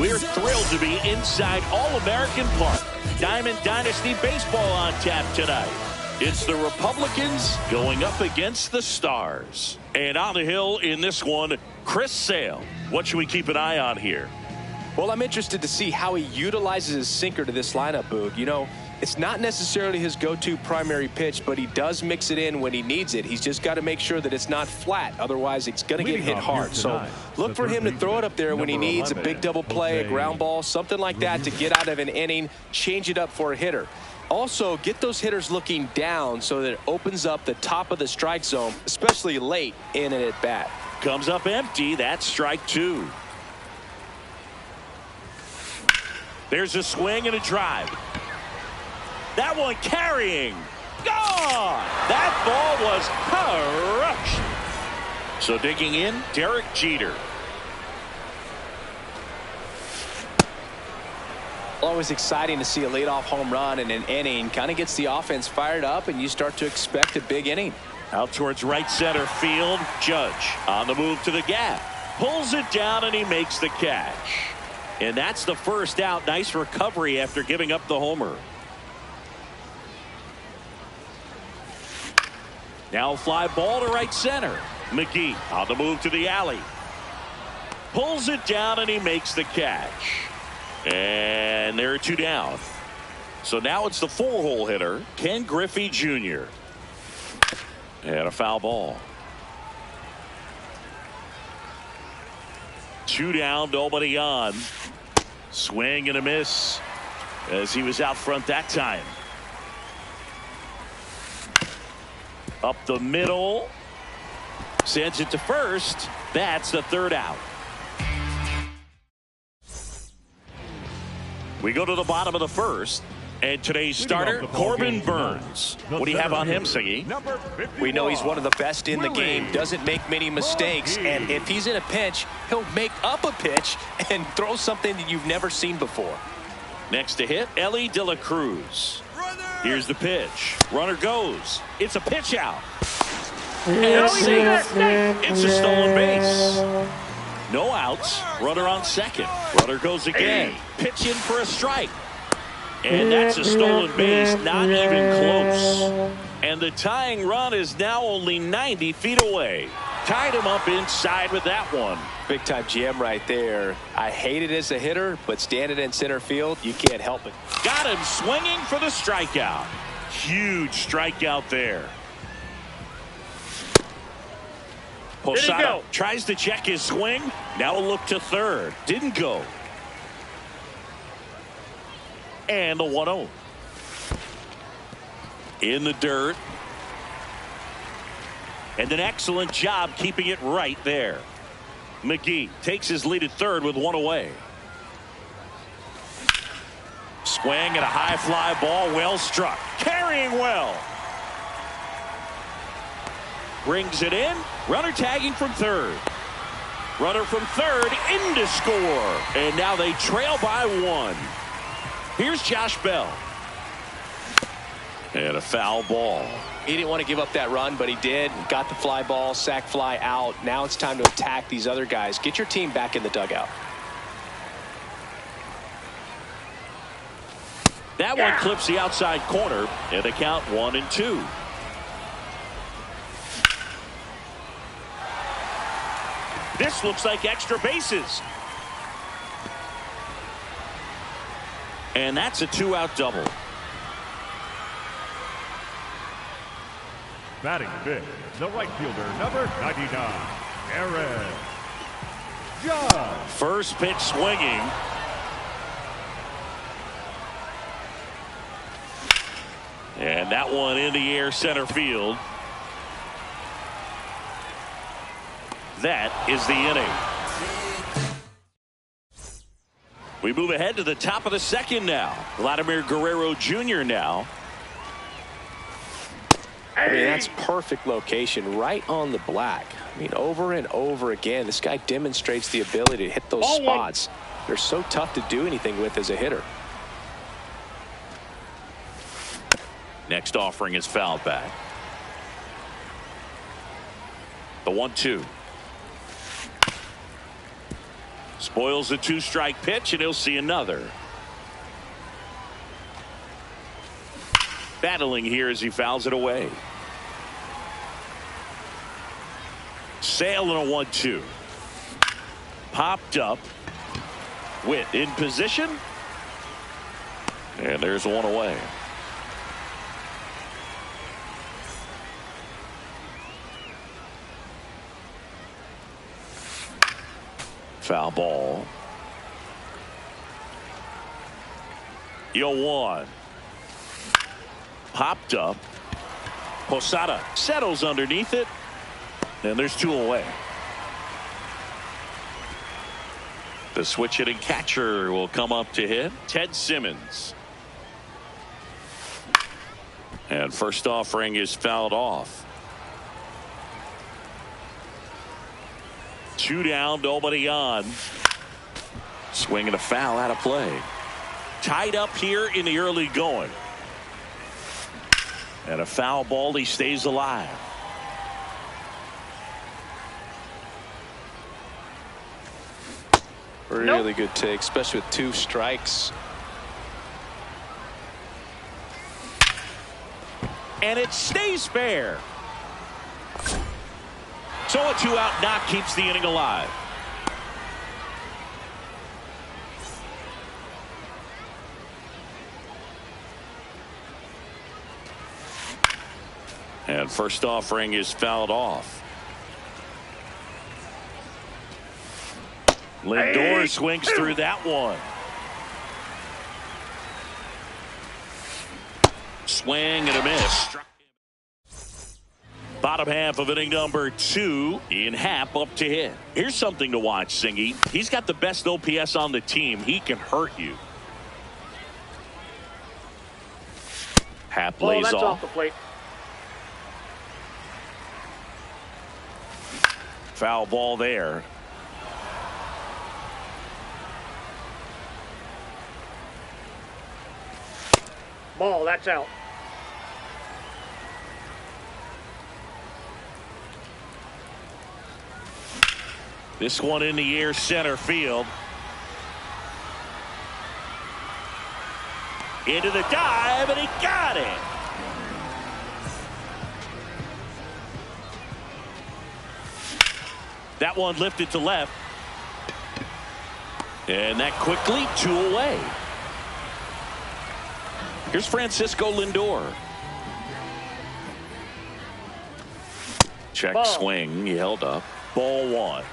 We're thrilled to be inside All-American Park. Diamond Dynasty Baseball on tap tonight. It's the Republicans going up against the Stars. And on the hill in this one, Chris Sale. What should we keep an eye on here? Well, I'm interested to see how he utilizes his sinker to this lineup, Boog. You know, it's not necessarily his go-to primary pitch, but he does mix it in when he needs it. He's just got to make sure that it's not flat. Otherwise, it's going to get hit hard. So look for him to throw it up there when he needs a big double play, a ground ball, something like that to get out of an inning, change it up for a hitter. Also, get those hitters looking down so that it opens up the top of the strike zone, especially late in an at-bat. Comes up empty. That's strike two. There's a swing and a drive. That one carrying. Gone! That ball was crushed. So digging in, Derek Jeter. Always exciting to see a leadoff home run in an inning. Kind of gets the offense fired up, and you start to expect a big inning. Out towards right center field. Judge on the move to the gap. Pulls it down, and he makes the catch. And that's the first out. Nice recovery after giving up the homer. Now fly ball to right center. McGee on the move to the alley. Pulls it down, and he makes the catch. And there are two down. So now it's the four-hole hitter, Ken Griffey Jr. And a foul ball. Two down, nobody on. Swing and a miss as he was out front that time. Up the middle. Sends it to first. That's the third out. We go to the bottom of the first. And today's starter, Corbin Burns. What do you have on him, Siggy? We know he's one of the best in the game. Doesn't make many mistakes. And if he's in a pinch, he'll make up a pitch and throw something that you've never seen before. Next to hit, Elly De La Cruz. Here's the pitch. Runner goes. It's a pitch out. And it's a stolen base. No outs. Runner on second. Runner goes again. Pitch in for a strike. And that's a stolen base, not even close. And the tying run is now only 90 feet away. Tied him up inside with that one. Big time GM right there. I hate it as a hitter, but standing in center field, you can't help it. Got him swinging for the strikeout. Huge strikeout there. Posada tries to check his swing. Now a look to third. Didn't go. And the 1-0. In the dirt. And an excellent job keeping it right there. McGee takes his lead at third with one away. Swing and a high fly ball, well struck. Carrying well. Brings it in. Runner tagging from third. Runner from third in to score. And now they trail by one. Here's Josh Bell. And a foul ball. He didn't want to give up that run, but he did. Got the fly ball, sac fly out. Now it's time to attack these other guys. Get your team back in the dugout. That one clips the outside corner, and they count 1-2. This looks like extra bases. And that's a two-out double. Batting fifth, the right fielder, number 99, Aaron Judge. First pitch swinging. And that one in the air center field. That is the inning. We move ahead to the top of the second now. Vladimir Guerrero Jr. now. I mean, that's perfect location right on the black. I mean, over and over again, this guy demonstrates the ability to hit those spots. They're so tough to do anything with as a hitter. Next offering is fouled back. The 1-2. Spoils the 2-strike pitch, and he'll see another. Battling here as he fouls it away. Sale and a 1-2. Popped up. Witt in position. And there's one away. Foul ball. 0-1. Popped up. Posada settles underneath it. And there's 2 away. The switch hitting catcher will come up to hit. Ted Simmons. And first offering is fouled off. 2 down, nobody on. Swinging a foul out of play. Tied up here in the early going. And a foul ball, he stays alive. Really good take, especially with 2 strikes. And it stays fair. So a 2-out knock keeps the inning alive. And first offering is fouled off. Lindor swings through that one. Swing and a miss. Bottom half of inning number 2. Ian Happ up to hit. Here's something to watch, Singy. He's got the best OPS on the team. He can hurt you. Happ lays that's off. off the plate. Foul ball there. Ball, that's out. This one in the air, center field. Into the dive, and he got it. That one lifted to left. And that quickly 2 away. Here's Francisco Lindor. Check Ball. swing. He held up. Ball 1.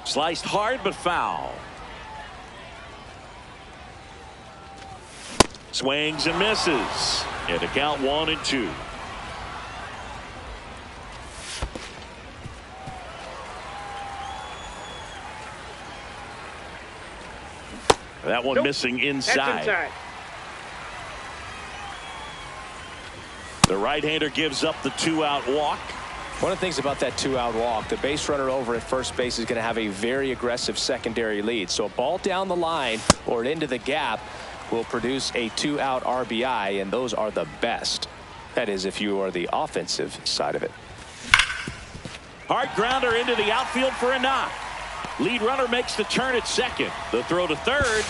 Sliced hard but foul. Swings and misses. And to count 1 and 2. That one missing inside. That's inside. The right-hander gives up the 2-out walk. One of the things about that 2-out walk, the base runner over at first base is going to have a very aggressive secondary lead. So a ball down the line or into the gap will produce a 2-out RBI, and those are the best. That is, if you are the offensive side of it. Hard grounder into the outfield for a knock. Lead runner makes the turn at second. The throw to third.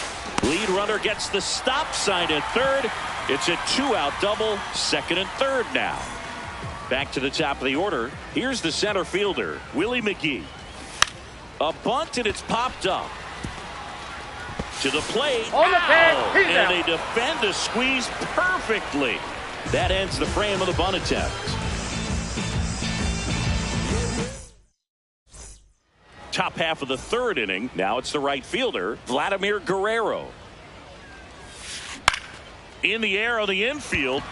Lead runner gets the stop sign at third. It's a 2-out double, second and third now. Back to the top of the order. Here's the center fielder, Willie McGee. A bunt, and it's popped up. To the plate. On the peg, he's and out. they defend the squeeze perfectly. That ends the frame of the bunt attempt. Top half of the third inning. Now it's the right fielder, Vladimir Guerrero. In the air on the infield.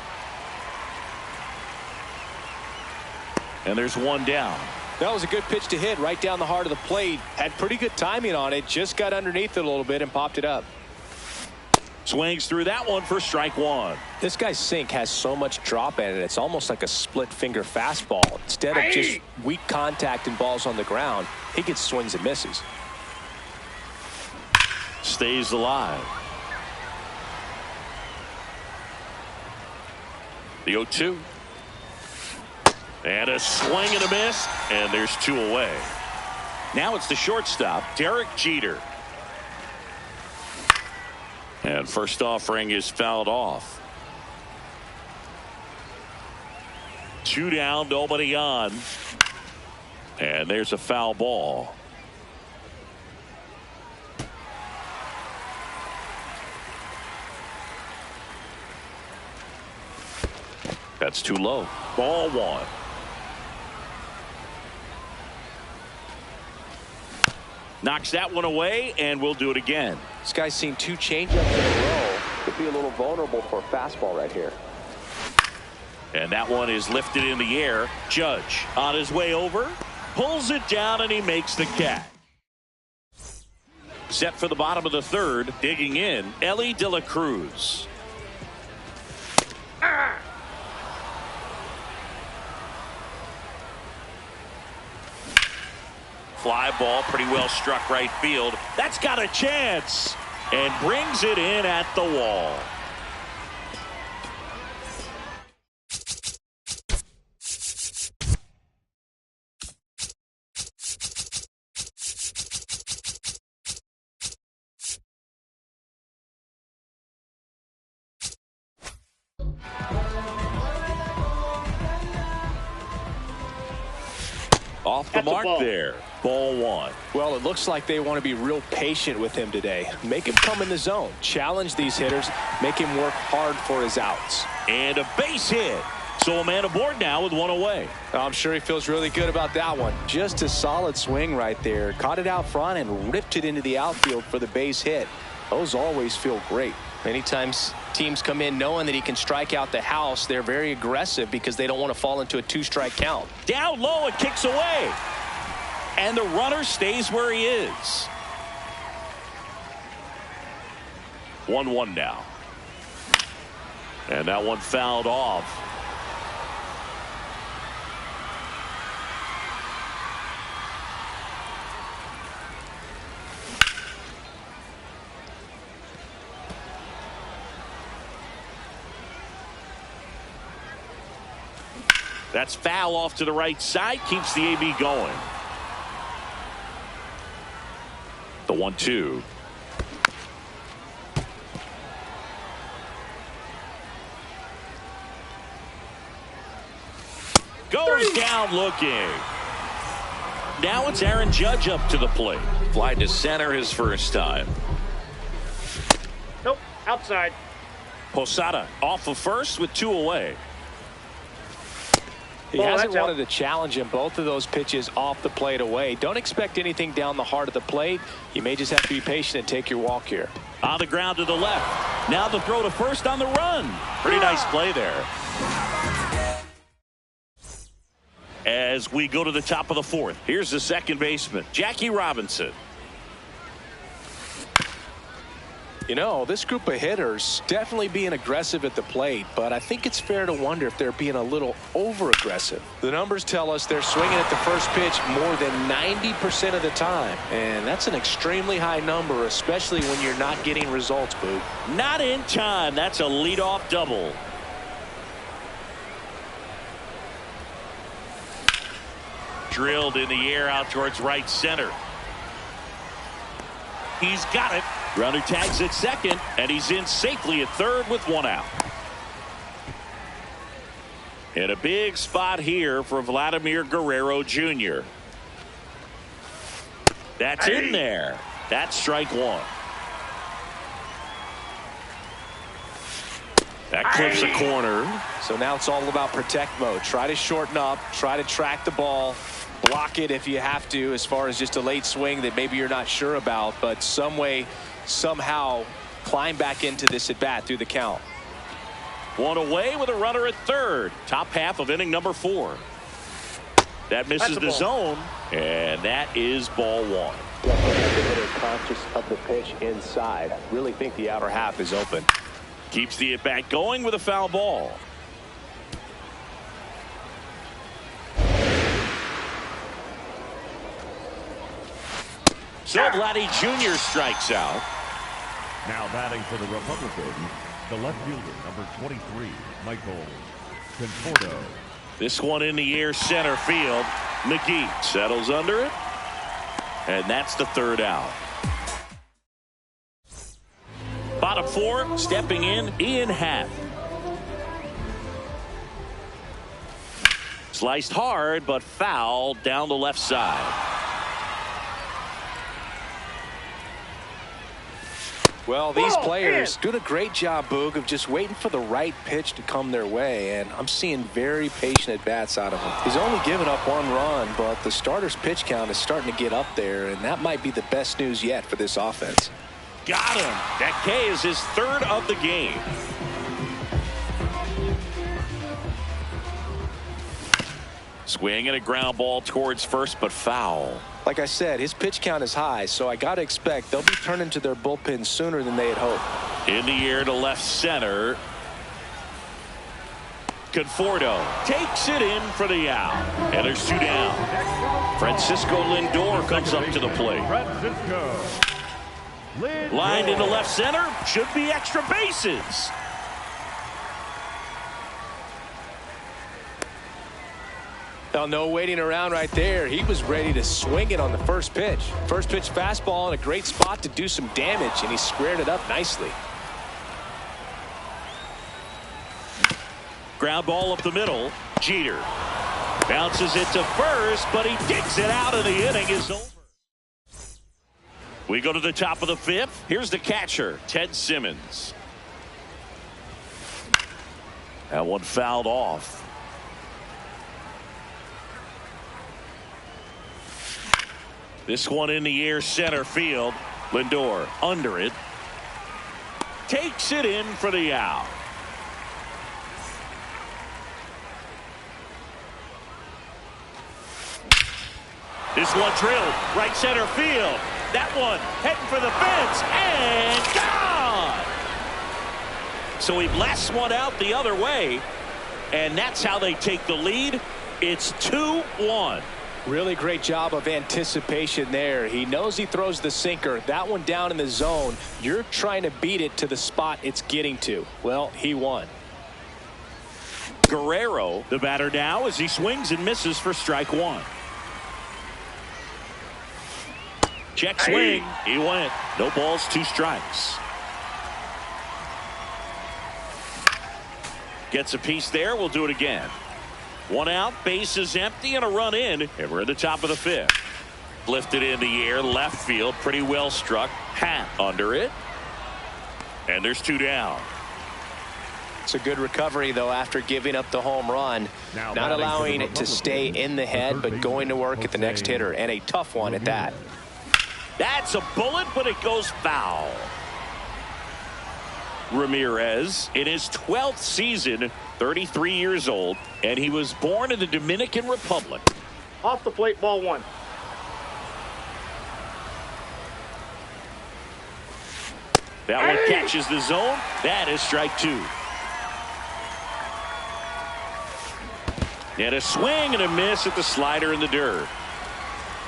And there's one down. That was a good pitch to hit right down the heart of the plate. Had pretty good timing on it. Just got underneath it a little bit and popped it up. Swings through that one for strike 1. This guy's sink has so much drop in it. It's almost like a split finger fastball. Instead of just weak contact and balls on the ground, he gets swings and misses. Stays alive. The 0-2. And a swing and a miss, and there's 2 away. Now it's the shortstop, Derek Jeter. And first offering is fouled off. 2 down, nobody on. And there's a foul ball. That's too low. Ball 1. Knocks that one away, and we'll do it again. This guy's seen 2 changeups in a row. Could be a little vulnerable for a fastball right here. And that one is lifted in the air. Judge on his way over, pulls it down, and he makes the catch. Set for the bottom of the 3rd, digging in, Elly De La Cruz. Fly ball, pretty well struck right field. That's got a chance, and brings it in at the wall. Off the mark there. Ball 1. Well, it looks like they want to be real patient with him today. Make him come in the zone. Challenge these hitters. Make him work hard for his outs. And a base hit. So a man aboard now with 1 away. I'm sure he feels really good about that one. Just a solid swing right there. Caught it out front and ripped it into the outfield for the base hit. Those always feel great. Many times teams come in knowing that he can strike out the house. They're very aggressive because they don't want to fall into a 2-strike count. Down low, it kicks away. And the runner stays where he is. 1-1 now. And that one fouled off. That's foul off to the right side. Keeps the AB going. The 1-2. Goes down looking. Now it's Aaron Judge up to the plate. Fly to center his first time. Nope, outside. Posada off of first with 2 away. He hasn't wanted to challenge him. Both of those pitches off the plate away. Don't expect anything down the heart of the plate. You may just have to be patient and take your walk here. On the ground to the left. Now the throw to first on the run. Pretty nice play there. As we go to the top of the 4th, here's the second baseman, Jackie Robinson. You know, this group of hitters definitely being aggressive at the plate, but I think it's fair to wonder if they're being a little over-aggressive. The numbers tell us they're swinging at the first pitch more than 90% of the time, and that's an extremely high number, especially when you're not getting results, Boog. Not in time. That's a leadoff double. Drilled in the air out towards right center. He's got it. Runner tags at second, and he's in safely at third with 1 out. And a big spot here for Vladimir Guerrero Jr. That's in there. That's strike 1. That clips a corner. So now it's all about protect mode. Try to shorten up. Try to track the ball. Block it if you have to, as far as just a late swing that maybe you're not sure about, but some way, somehow climb back into this at bat through the count. 1 away with a runner at third. Top half of inning number 4. That misses the zone, and that is ball 1. Conscious of the pitch inside. Really think the outer half is open. Keeps the at bat going with a foul ball. So Vladdy Jr. strikes out. Now batting for the Republicans, the left fielder, number 23, Michael Conforto. This one in the air, center field. McGee settles under it. And that's the third out. Bottom four, stepping in, Ian Happ. Sliced hard, but foul down the left side. Well, these players do a great job, Boog, of just waiting for the right pitch to come their way, and I'm seeing very patient at-bats out of him. He's only given up 1 run, but the starter's pitch count is starting to get up there, and that might be the best news yet for this offense. Got him. That K is his third of the game. Swing and a ground ball towards first, but foul. Like I said, his pitch count is high, so I got to expect they'll be turning to their bullpen sooner than they had hoped. In the air to left center. Conforto takes it in for the out. And there's 2 down. Francisco Lindor comes up to the plate. Francisco Lindor. Lined into left center. Should be extra bases. Now, no waiting around right there. He was ready to swing it on the first pitch. First pitch fastball in a great spot to do some damage, and he squared it up nicely. Ground ball up the middle. Jeter bounces it to first, but he digs it out, and the inning is over. We go to the top of the 5th. Here's the catcher, Ted Simmons. That one fouled off. This one in the air, center field. Lindor under it. Takes it in for the out. This one drilled right center field. That one heading for the fence and gone. So he blasts one out the other way, and that's how they take the lead. It's 2-1. Really great job of anticipation there. He knows he throws the sinker. That one down in the zone. You're trying to beat it to the spot it's getting to. Well, he won. Guerrero, the batter now, as he swings and misses for strike 1. Check swing. He went. No balls, 2 strikes. Gets a piece there. We'll do it again. 1 out, base is empty, and a run in, and we're at the top of the 5th. Lifted in the air, left field, pretty well struck. Happ under it, and there's 2 down. It's a good recovery, though, after giving up the home run. Not allowing it to stay in the head, but going to work at the next hitter, and a tough one at that. That's a bullet, but it goes foul. Ramirez in his 12th season, 33 years old, and he was born in the Dominican Republic. Off the plate, ball 1. That one catches the zone. That is strike 2. And a swing and a miss at the slider in the dirt.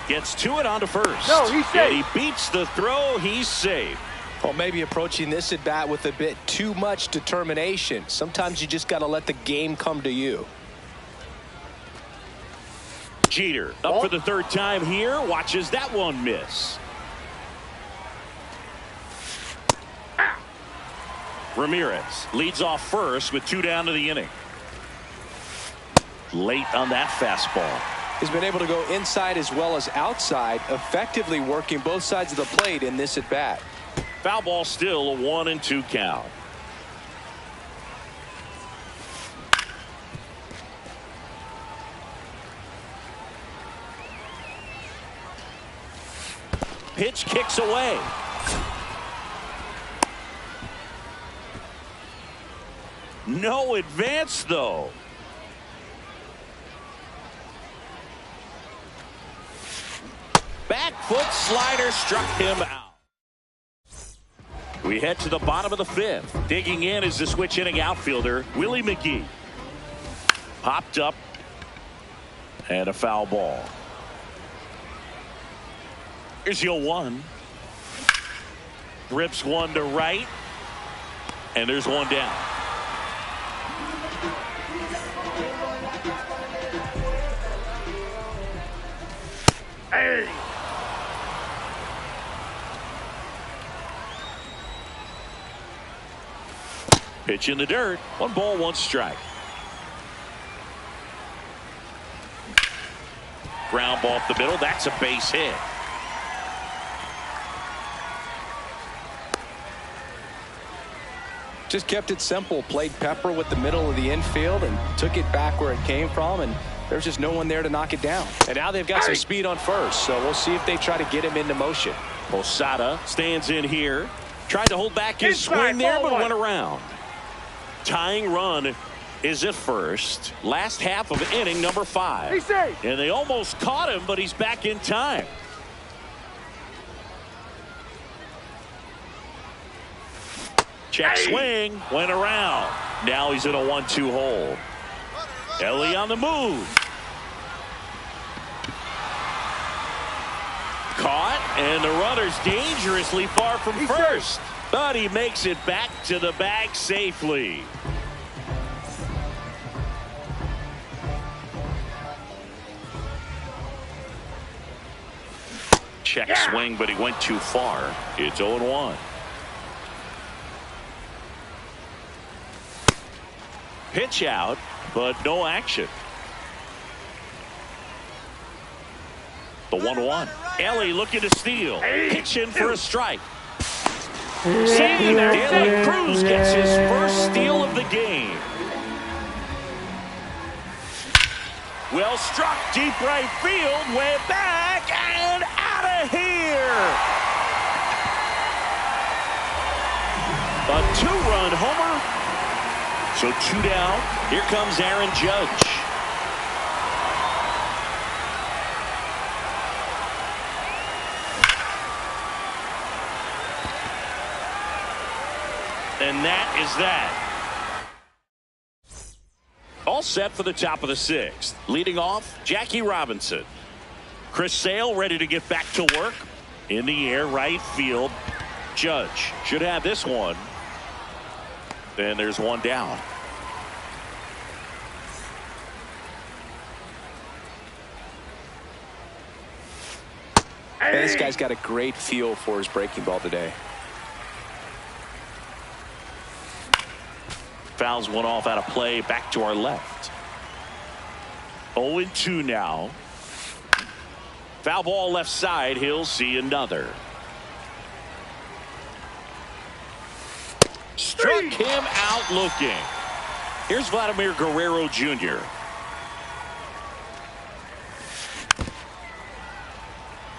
Gets to it onto first. No, he's safe. And he beats the throw. He's safe. Well, maybe approaching this at bat with a bit too much determination. Sometimes you just got to let the game come to you. Jeter up for the 3rd time here. Watches that one miss. Ramirez leads off first with 2 down to the inning. Late on that fastball. He's been able to go inside as well as outside, effectively working both sides of the plate in this at bat. Foul ball, still a 1-2 count. Pitch kicks away. No advance, though. Back foot slider struck him out. We head to the bottom of the 5th. Digging in is the switch hitting outfielder, Willie McGee. Popped up. And a foul ball. Here's 0-1. Rips one to right. And there's 1 down. Hey! Pitch in the dirt. 1 ball, 1 strike. Ground ball up the middle. That's a base hit. Just kept it simple. Played pepper with the middle of the infield and took it back where it came from, and there's just no one there to knock it down. And now they've got some speed on first, so we'll see if they try to get him into motion. Posada stands in here. Tried to hold back his Inside, swing there, ball but one. went around. Tying run is at first. Last half of inning number 5. He's safe. And they almost caught him, but he's back in time. Check swing, went around. Now he's in a 1-2 hole. Ellie on the move. Caught, and the runner's dangerously far from first. But he makes it back to the bag safely. Check swing, but he went too far. It's 0-1. Pitch out, but no action. The 1-1. Ellie looking to steal. Pitching for a strike. De La Cruz gets his first steal of the game. Well struck, deep right field, way back and out of here. A 2-run homer. So 2 down. Here comes Aaron Judge. And that is that. All set for the top of the 6th. Leading off, Jackie Robinson. Chris Sale ready to get back to work. In the air, right field. Judge should have this one. Then there's 1 down. And this guy's got a great feel for his breaking ball today. Fouls one off out of play. Back to our left. 0-2 now. Foul ball left side. He'll see another. Struck him out looking. Here's Vladimir Guerrero Jr.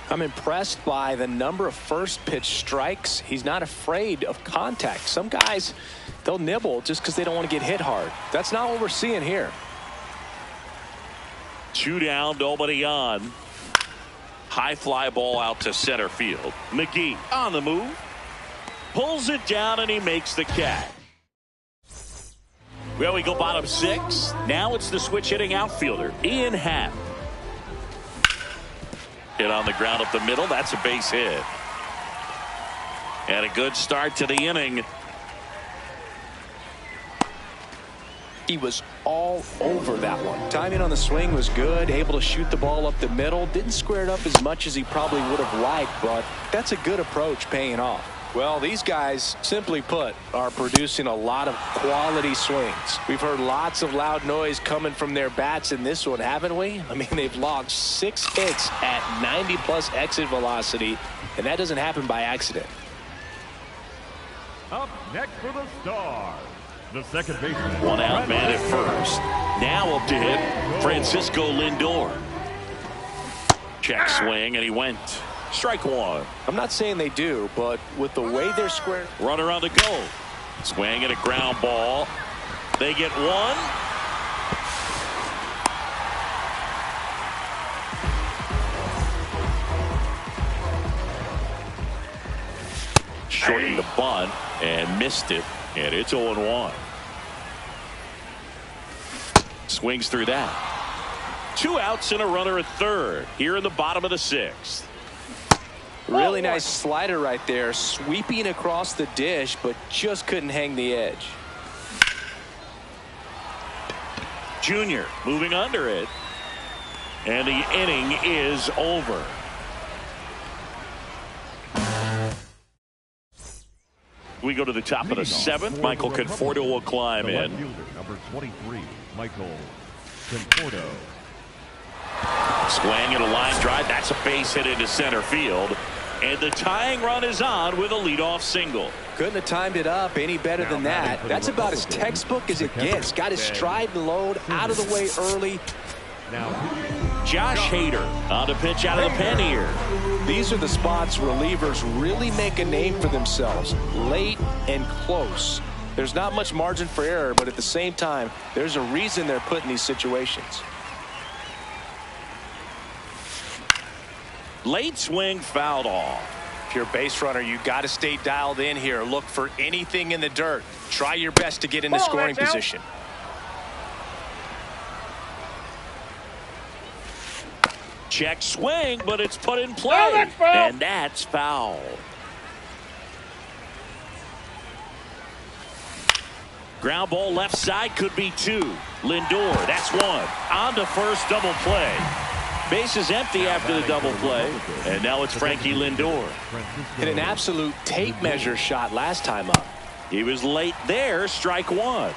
I'm impressed by the number of first pitch strikes. He's not afraid of contact. Some guys, they'll nibble just because they don't want to get hit hard. That's not what we're seeing here. 2 down, nobody on. High fly ball out to center field. McGee on the move. Pulls it down and he makes the catch. Well, we go bottom 6. Now it's the switch hitting outfielder, Ian Happ. Hit on the ground up the middle. That's a base hit. And a good start to the inning. He was all over that one. Timing on the swing was good. Able to shoot the ball up the middle. Didn't square it up as much as he probably would have liked, but that's a good approach paying off. Well, these guys, simply put, are producing a lot of quality swings. We've heard lots of loud noise coming from their bats in this one, haven't we? I mean, they've launched 6 hits at 90+ exit velocity, and that doesn't happen by accident. Up next for the Stars, the second baseman. 1 out man at first. Now up to hit Francisco Lindor. Check swing and he went. Strike 1. I'm not saying they do, but with the way they're square. Runner on the go. Swing and a ground ball. They get 1. Shortened the bunt and missed it, and it's 0-1. Swings through that. 2 outs and a runner at third here in the bottom of the 6th. Really nice slider right there, sweeping across the dish, but just couldn't hang the edge. Junior moving under it, and the inning is over. We go to the top of the seventh. Michael Conforto will climb in. Fielder, number 23, Michael Conforto. Swing and a line drive. That's a base hit into center field. And the tying run is on with a leadoff single. Couldn't have timed it up any better than that. That's about as textbook as it gets. Got his stride and load out of the way early. Now, Josh Hader on to pitch out of the pen here. These are the spots relievers really make a name for themselves. Late and close. There's not much margin for error, but at the same time, there's a reason they're put in these situations. Late swing fouled off. If you're a base runner, you got to stay dialed in here. Look for anything in the dirt. Try your best to get into scoring position. Check swing, but it's put in play. And that's foul. Ground ball left side, could be two. Lindor, that's one. On to first, double play. Base is empty after the double play. And now it's Frankie Lindor. Hit an absolute tape measure shot last time up. He was late there, strike one.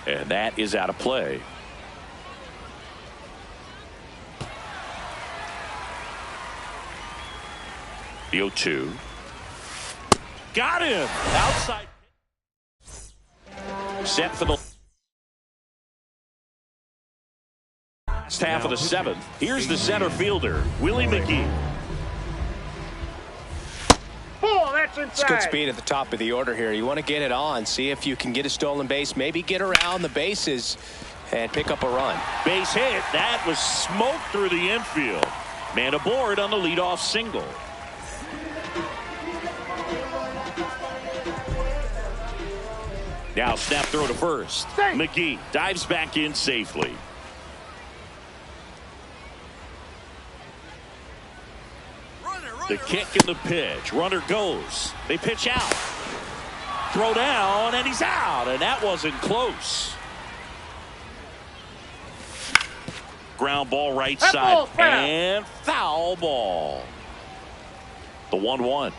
And that is out of play. The 0-2. Got him! Outside. Set for the last half of the seventh. Here's the center fielder, Willie McGee. Oh, that's inside. It's good speed at the top of the order here. You want to get it on, see if you can get a stolen base, maybe get around the bases and pick up a run. Base hit. That was smoked through the infield. Man aboard on the leadoff single. Now snap throw to first. McGee dives back in safely. The kick and the pitch. Runner goes. They pitch out. Throw down, and he's out. And that wasn't close. Ground ball right side. And foul ball. The 1-1.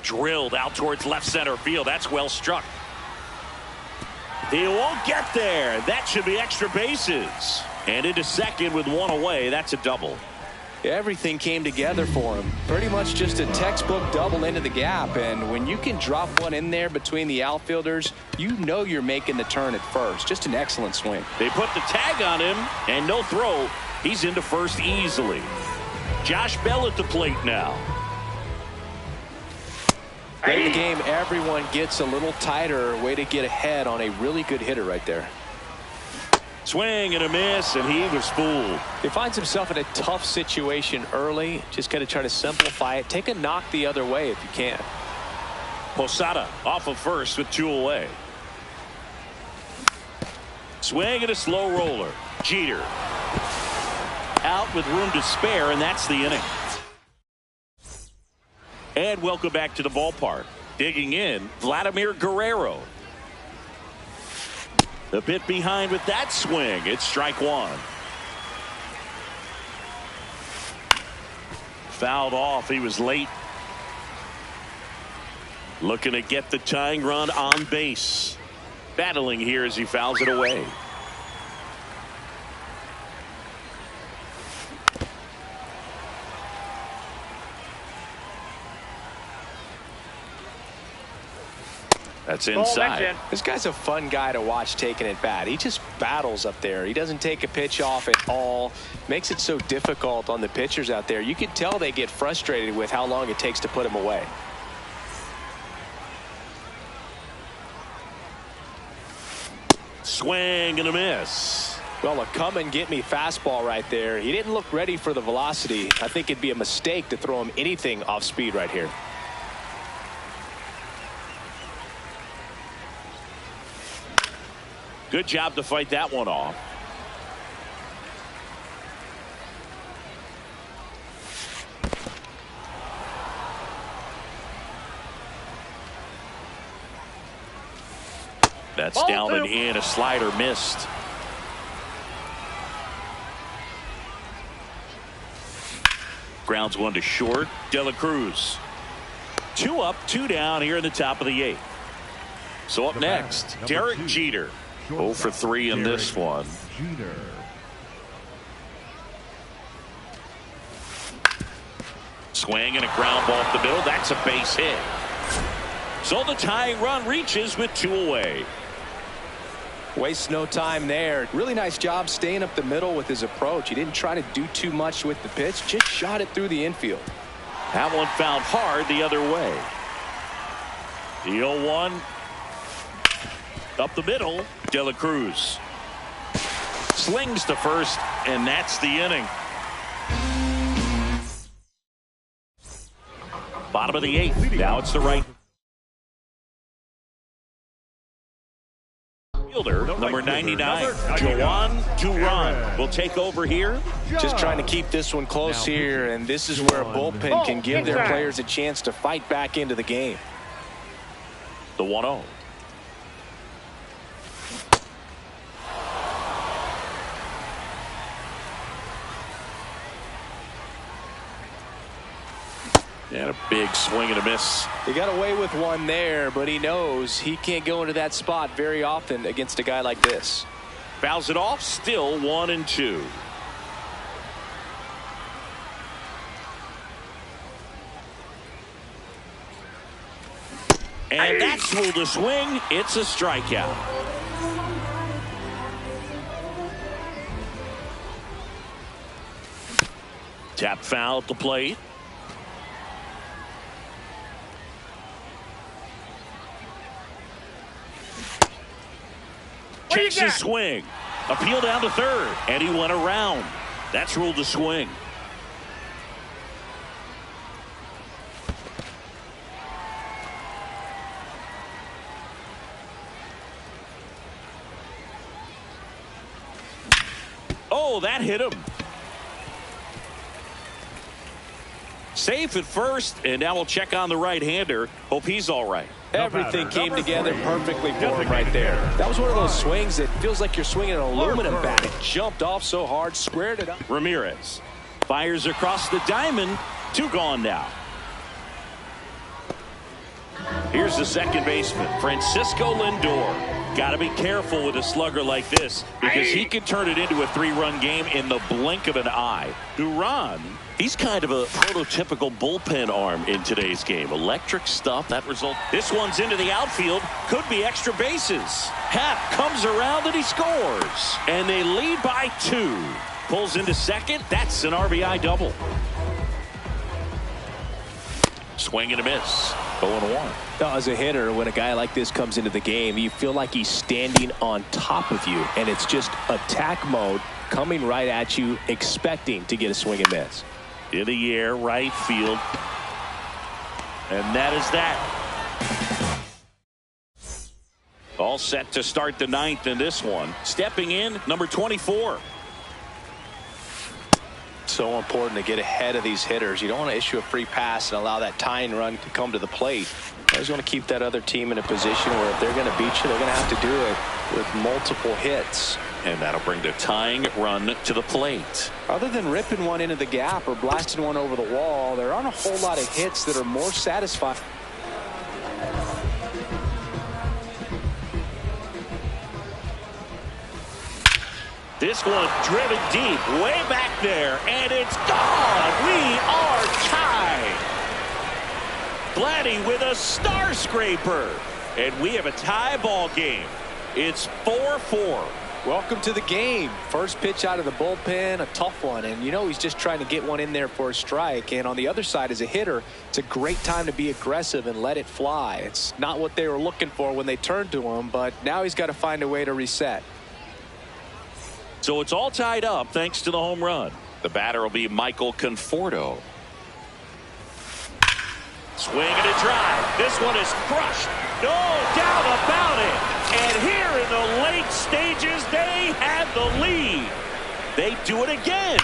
Drilled out towards left center field. That's well struck. He won't get there. That should be extra bases. And into second with one away. That's a double. Everything came together for him. Pretty much just a textbook double into the gap. And when you can drop one in there between the outfielders, you know you're making the turn at first. Just an excellent swing. They put the tag on him and no throw. He's into first easily. Josh Bell at the plate now. Late in the game, everyone gets a little tighter. Way to get ahead on a really good hitter right there. Swing and a miss, and he was fooled. He finds himself in a tough situation early. Just got to try to simplify it. Take a knock the other way if you can. Posada off of first with two away. Swing and a slow roller. Jeter out with room to spare, and that's the inning. And welcome back to the ballpark. Digging in, Vladimir Guerrero. A bit behind with that swing. It's strike one. Fouled off. He was late. Looking to get the tying run on base. Battling here as he fouls it away. That's inside. This guy's a fun guy to watch taking at bat. He just battles up there. He doesn't take a pitch off at all. Makes it so difficult on the pitchers out there. You can tell they get frustrated with how long it takes to put him away. Swing and a miss. Well, a come and get me fastball right there. He didn't look ready for the velocity. I think it'd be a mistake to throw him anything off speed right here. Good job to fight that one off. That's ball down and in. A slider missed. Grounds one to short. De La Cruz. 2 up, 2 down here in the top of the 8th. So up next, Derek Jeter. 0 for 3 in this one. Jeter. Swing and a ground ball up the middle. That's a base hit. So the tying run reaches with 2 away. Wastes no time there. Really nice job staying up the middle with his approach. He didn't try to do too much with the pitch. Just shot it through the infield. That one found hard the other way. The 0-1. Up the middle. De La Cruz. Slings to first, and that's the inning. Bottom of the 8th. Now it's the right fielder, number 99, Jhoan Duran, will take over here. Just trying to keep this one close here, and this is where a bullpen can give their players a chance to fight back into the game. The 1-0. And a big swing and a miss. He got away with one there, but he knows he can't go into that spot very often against a guy like this. Fouls it off, still 1-2. And that's ruled a swing. It's a strikeout. Tap foul at the plate. Takes a swing. Appeal down to third. And he went around. That's ruled a swing. Oh, that hit him. Safe at first, and now we'll check on the right-hander. Hope he's all right. Everything came together perfectly for him right there. That was one of those swings that feels like you're swinging an aluminum bat. It jumped off so hard, squared it up. Ramirez fires across the diamond. 2 gone now. Here's the second baseman, Francisco Lindor. Got to be careful with a slugger like this because he can turn it into a 3-run game in the blink of an eye. Duran, he's kind of a prototypical bullpen arm in today's game. Electric stuff. That result. This one's into the outfield. Could be extra bases. Happ comes around and he scores. And they lead by 2. Pulls into second. That's an RBI double. Swing and a miss. 0-1. As a hitter, when a guy like this comes into the game, you feel like he's standing on top of you, and it's just attack mode coming right at you, expecting to get a swing and miss. In the air, right field. And that is that. All set to start the 9th in this one. Stepping in, number 24. So important to get ahead of these hitters. You don't want to issue a free pass and allow that tying run to come to the plate. You always want to keep that other team in a position where if they're going to beat you, they're going to have to do it with multiple hits. And that'll bring the tying run to the plate. Other than ripping one into the gap or blasting one over the wall, there aren't a whole lot of hits that are more satisfying. This one driven deep, way back there, and it's gone. We are tied. Vladdy with a star scraper, and we have a tie ball game. It's 4-4. Welcome to the game. First pitch out of the bullpen, a tough one, and you know he's just trying to get one in there for a strike. And on the other side, as a hitter, it's a great time to be aggressive and let it fly. It's not what they were looking for when they turned to him, but now he's got to find a way to reset. So it's all tied up thanks to the home run. The batter will be Michael Conforto. Swing and a drive. This one is crushed. No doubt about it. And here in the late stages, they have the lead. They do it again.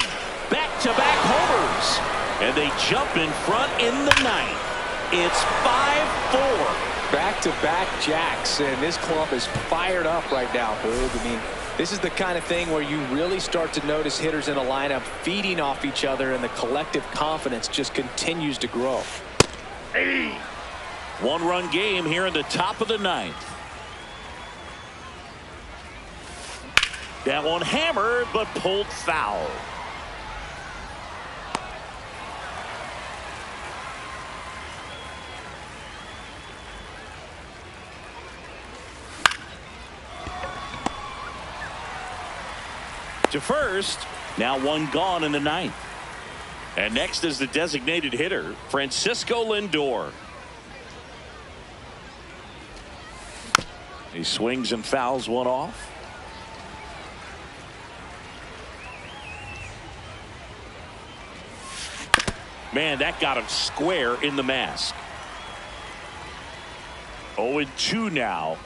Back-to-back homers. And they jump in front in the 9th. It's 5-4. Back-to-back jacks, and this club is fired up right now, Boog. I mean, this is the kind of thing where you really start to notice hitters in a lineup feeding off each other, and the collective confidence just continues to grow. Hey. One-run game here in the top of the ninth. That one hammered, but pulled foul. To first, now one gone in the ninth. And next is the designated hitter, Francisco Lindor. He swings and fouls one off. Man, that got him square in the mask. 0-2 now.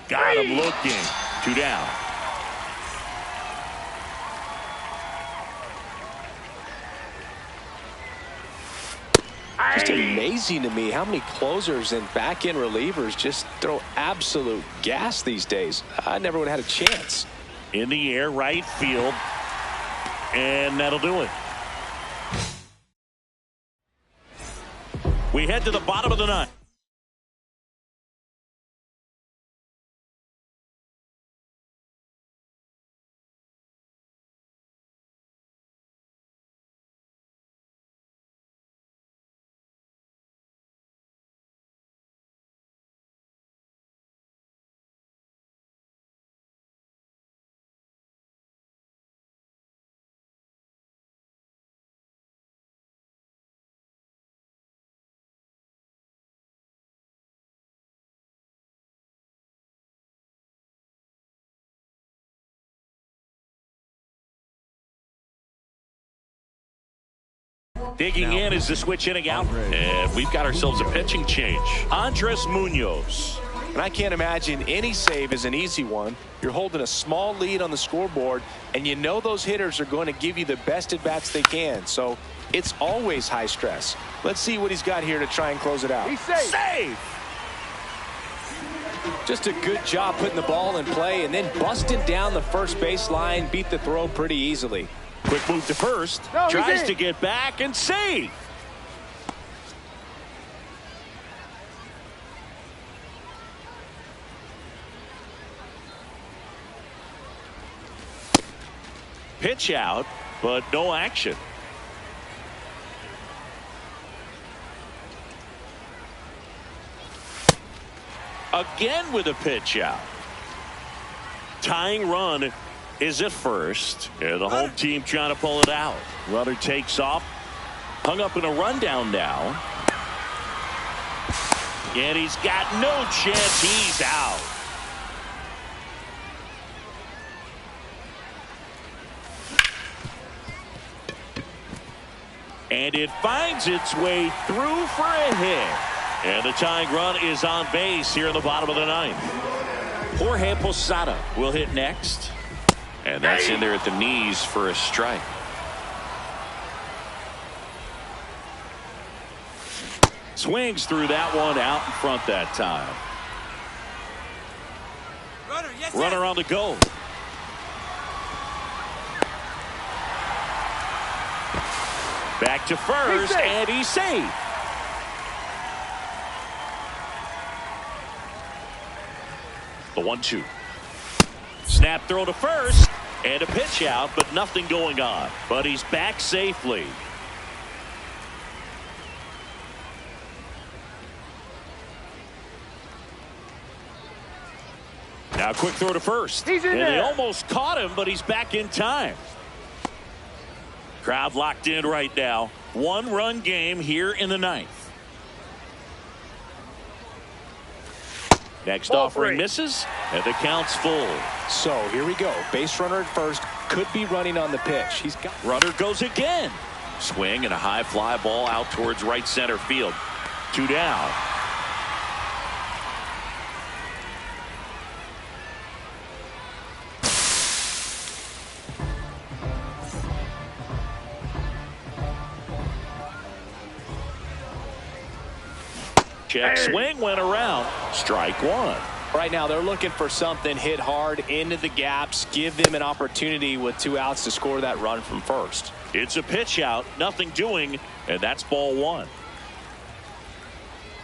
Got him looking. 2 down. Just amazing to me how many closers and back-end relievers just throw absolute gas these days. I never would have had a chance. In the air, right field. And that'll do it. We head to the bottom of the ninth. Digging in is the switch inning out. And we've got ourselves a pitching change. Andres Munoz. And I can't imagine any save is an easy one. You're holding a small lead on the scoreboard, and you know those hitters are going to give you the best at-bats they can. So it's always high stress. Let's see what he's got here to try and close it out. He's safe. Save! Just a good job putting the ball in play and then busting down the first base line. Beat the throw pretty easily. Quick move to first. No, tries to get back and save. Pitch out, but no action. Again with a pitch out. Tying run is at first, and the home team trying to pull it out. Runner takes off, hung up in a rundown now, and he's got no chance. He's out. And it finds its way through for a hit, and the tying run is on base here in the bottom of the ninth. Jorge Posada will hit next. And that's in there at the knees for a strike. Swings through that one out in front that time. Runner on the go. Back to first, and he's safe. The 1-2. Snap throw to first, and a pitch out, but nothing going on. But he's back safely. Now quick throw to first. He's in and there. They almost caught him, but he's back in time. Crowd locked in right now. One-run game here in the ninth. Next offering misses, and the count's full. So here we go. Base runner at first, could be running on the pitch. He's got runner goes again. Swing and a high fly ball out towards right center field. 2 down. Check swing went around. Strike one. Right now, they're looking for something, hit hard into the gaps, give them an opportunity with 2 outs to score that run from first. It's a pitch out, nothing doing, and that's ball one.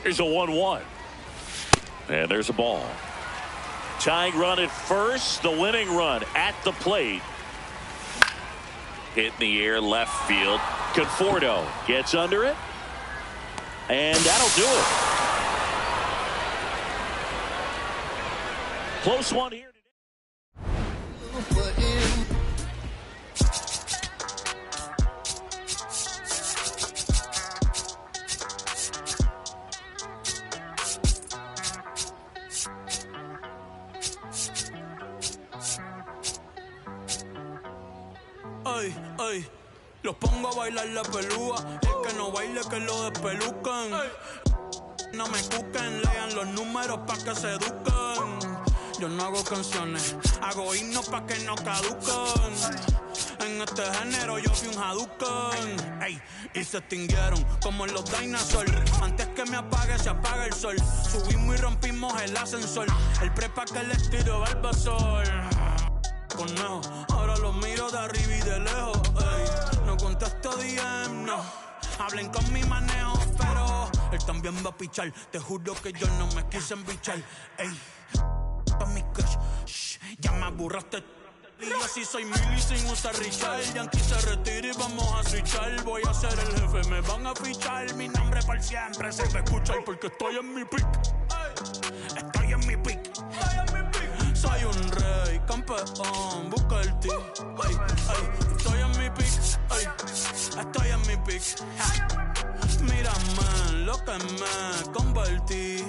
Here's a 1-1. And there's a ball. Tying run at first, the winning run at the plate. Hit in the air, left field. Conforto gets under it, and that'll do it. Close one here today. Ay, ay, los pongo a bailar la pelúa. El que no baile que lo despelucan. No me cuquen, lean los números pa' que se eduquen. Yo no hago canciones, hago himnos pa' que no caduquen. En este género yo fui un Hadouken. Ey, y se extinguieron como los dinosaurs. Antes que me apague, se apaga el sol. Subimos y rompimos el ascensor. El prepa que les tiro Barbasol. Conejo, ahora los miro de arriba y de lejos. Ey, no contesto DM, no. Hablen con mi manejo, pero él también va a pichar. Te juro que yo no me quise embichar. Ey, pa' mi crush, shh, ya me aburraste. Y así soy Milly sin usar Richard. Yankee se retira y vamos a switchar. Voy a ser el jefe, me van a fichar. Mi nombre para siempre se va a escuchar porque estoy en mi pick. Estoy en mi pick. Soy un rey, campeón, busca el ti. Ay, ay, estoy en mi pick. Ay, estoy en mi pick. Mírame lo que me convertí.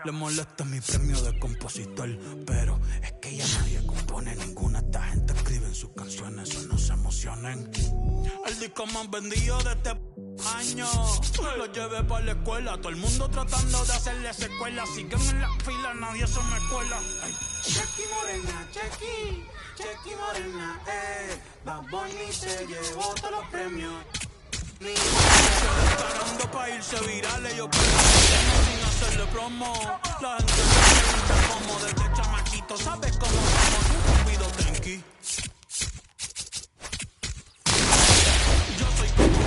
Le molesta mi premio de compositor, pero es que ya nadie compone ninguna. Esta gente escribe en sus canciones, eso no se emocionen. El disco más vendido de este año lo llevé para la escuela. Todo el mundo tratando de hacerle secuela. Siguen en la fila, nadie se me cuela. Chequi morena, chequi, chequi morena, Bad Bunny se llevó todos los premios. Se descarando pa' irse virales. Yo sin hacerle promo. La gente se pregunta como desde chamaquito. ¿Sabes cómo somos? Nunca olvido Tenki. Yo soy como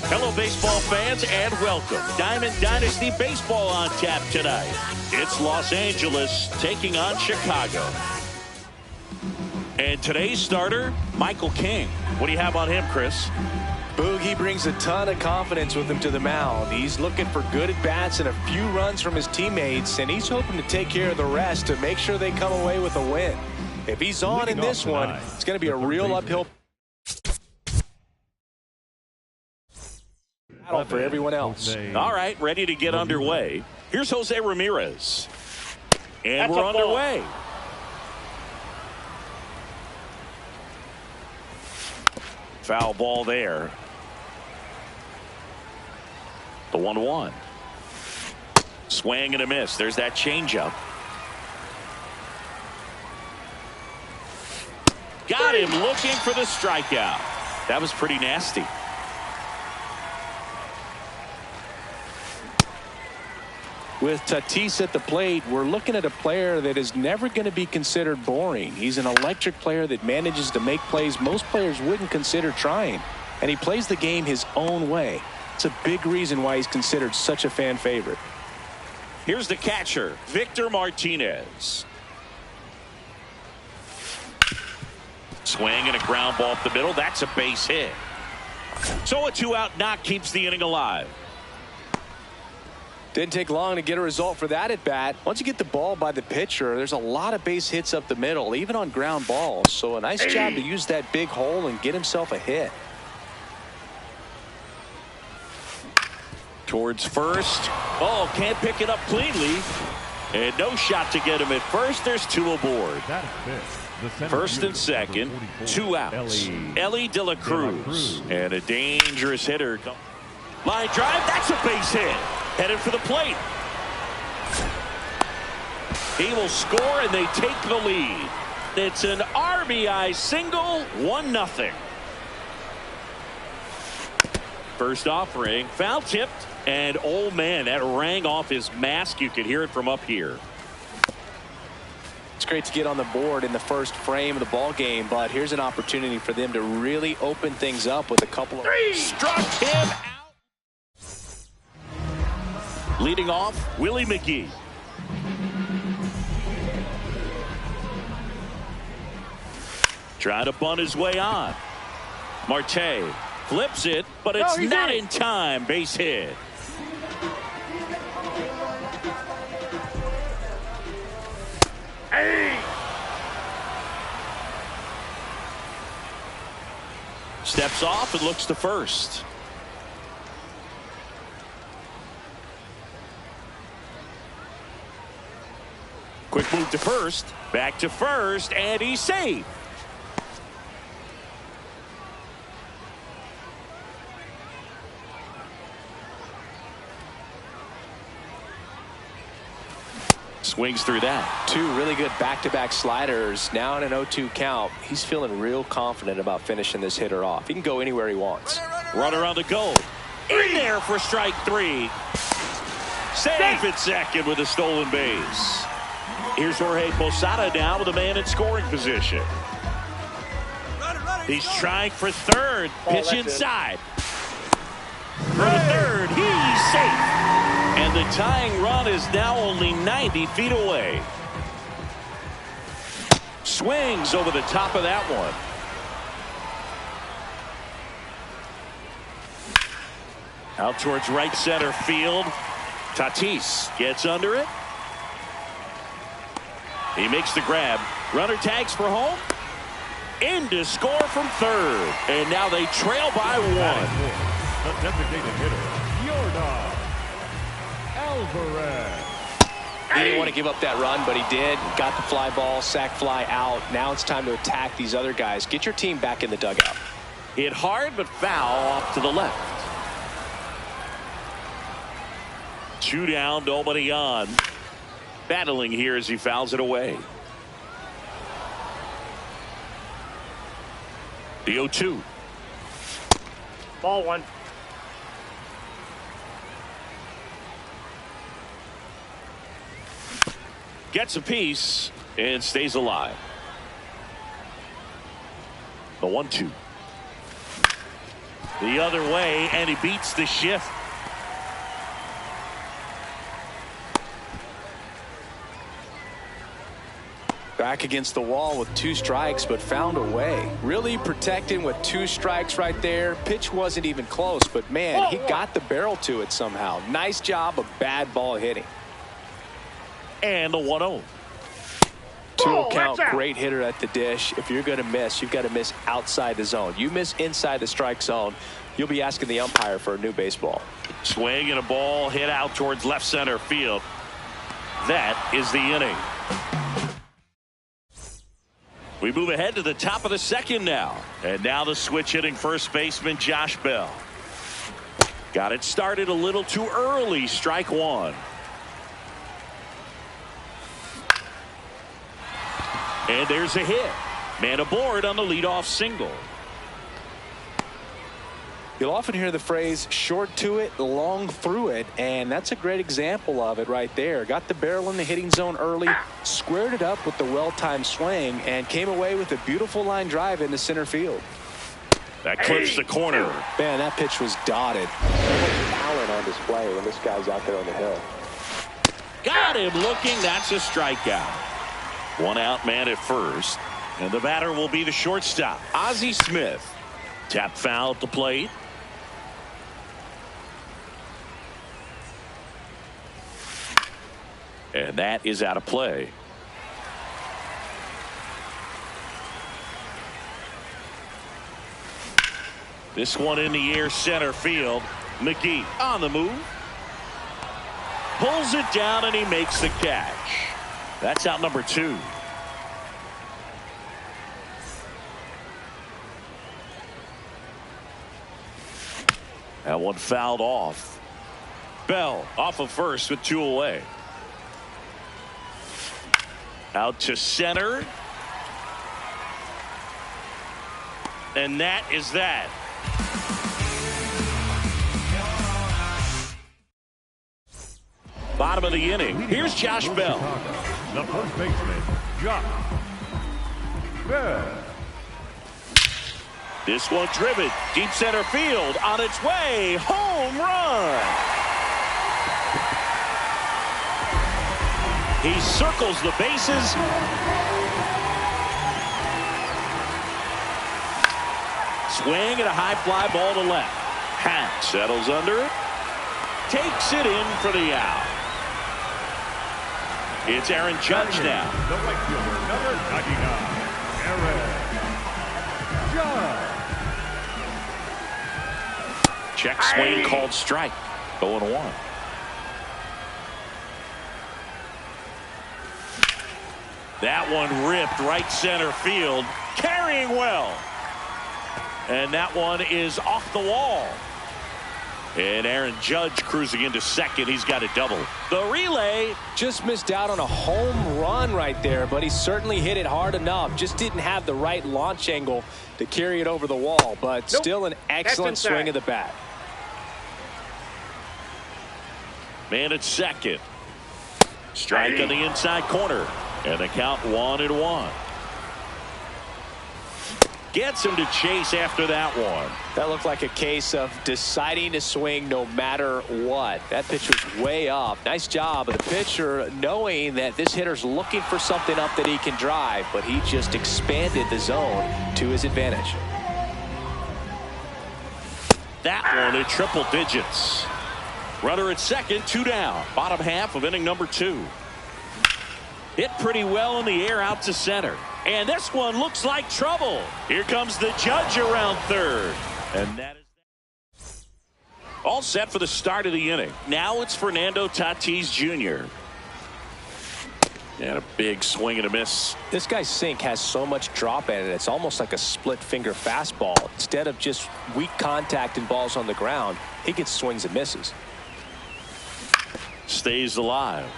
Hello, baseball fans, and welcome. Diamond Dynasty Baseball on tap tonight. It's Los Angeles taking on Chicago. And today's starter, Michael King. What do you have on him, Chris? Boog, he brings a ton of confidence with him to the mound. He's looking for good at-bats and a few runs from his teammates, and he's hoping to take care of the rest to make sure they come away with a win. If he's on in this one, it's going to be a real uphill battle for everyone else. All right, ready to get underway. Here's Jose Ramirez. And we're underway. Foul ball there. The 1-1. Swing and a miss. There's that changeup. Got him looking for the strikeout. That was pretty nasty. With Tatis at the plate, we're looking at a player that is never going to be considered boring. He's an electric player that manages to make plays most players wouldn't consider trying. And he plays the game his own way. It's a big reason why he's considered such a fan favorite. Here's the catcher, Victor Martinez. Swing and a ground ball up the middle. That's a base hit. So a 2-out knock keeps the inning alive. Didn't take long to get a result for that at bat. Once you get the ball by the pitcher, there's a lot of base hits up the middle, even on ground balls. So a nice job to use that big hole and get himself a hit. Towards first. Oh, can't pick it up cleanly. And no shot to get him at first. There's 2 aboard. First and second, 2 outs. Elly De La Cruz. And a dangerous hitter. Line drive, that's a base hit. Headed for the plate. He will score and they take the lead. It's an RBI single, 1-0. First offering, foul tipped, and oh man, that rang off his mask. You could hear it from up here. It's great to get on the board in the first frame of the ball game, but here's an opportunity for them to really open things up with a couple of. Struck him out. Leading off, Willie McGee. Trying to bunt his way on. Marte flips it, but it's not in time. Base hit. Steps off and looks to first. Quick move to first, back to first, and he's safe. Swings through that. 2 really good back-to-back sliders. Now in an 0-2 count, he's feeling real confident about finishing this hitter off. He can go anywhere he wants. Runner on the go. In there for strike 3. Safe at second with a stolen base. Here's Jorge Posada now with a man in scoring position. He's trying for third. Pitch inside. For the third, he's safe. And the tying run is now only 90 feet away. Swings over the top of that one. Out towards right center field. Tatis gets under it. He makes the grab. Runner tags for home. In to score from third. And now they trail by 1. The designated hitter, Yordan Alvarez. He didn't want to give up that run, but he did. Got the fly ball, sac fly out. Now it's time to attack these other guys. Get your team back in the dugout. Hit hard, but foul off to the left. 2 down, nobody on. Battling here as he fouls it away. The 0-2. Ball 1. Gets a piece and stays alive. The 1-2. The other way, and he beats the shift. Back against the wall with 2 strikes, but found a way. Really protecting with 2 strikes right there. Pitch wasn't even close, but man, he got the barrel to it somehow. Nice job of bad ball hitting. And the 1-0. 2-0 count, great hitter at the dish. If you're going to miss, you've got to miss outside the zone. You miss inside the strike zone, you'll be asking the umpire for a new baseball. Swing and a ball hit out towards left center field. That is the inning. We move ahead to the top of the second now. And now the switch hitting first baseman Josh Bell. Got it started a little too early. Strike 1. And there's a hit. Man aboard on the leadoff single. You'll often hear the phrase short to it, long through it, and that's a great example of it right there. Got the barrel in the hitting zone early, squared it up with the well-timed swing, and came away with a beautiful line drive into center field. That clips the corner. Man, that pitch was dotted. Talent on display when this guy's out there on the hill. Got him looking. That's a strikeout. 1 out, man at first, and the batter will be the shortstop, Ozzie Smith. Tap foul at the plate. And that is out of play. This one in the air, center field. McGee on the move. Pulls it down, and he makes the catch. That's out number 2. That one fouled off. Bell off of first with 2 away. Out to center. And that is that. Bottom of the inning. Here's Josh Bell. The first baseman, Josh Bell. This one driven deep center field, on its way, home run. He circles the bases. Swing and a high fly ball to left. Hat settles under it. Takes it in for the out. It's Aaron Judge now. The right fielder, number 99, Aaron Judge. Check swing called strike. 0-1. That one ripped right center field. Carrying well. And that one is off the wall. And Aaron Judge cruising into second. He's got a double. The relay. Just missed out on a home run right there, but he certainly hit it hard enough. Just didn't have the right launch angle to carry it over the wall, but still an excellent swing of the bat. Man at second. Strike on the inside corner. And the count 1-1. Gets him to chase after that one. That looked like a case of deciding to swing no matter what. That pitch was way up. Nice job of the pitcher knowing that this hitter's looking for something up that he can drive, but he just expanded the zone to his advantage. That one at triple digits. Runner at second, 2 down. Bottom half of inning number 2. Hit pretty well in the air out to center. And this one looks like trouble. Here comes the Judge around third. And that is all set for the start of the inning. Now it's Fernando Tatis Jr. And a big swing and a miss. This guy's sink has so much drop in it. It's almost like a split finger fastball. Instead of just weak contact and balls on the ground, he gets swings and misses. Stays alive.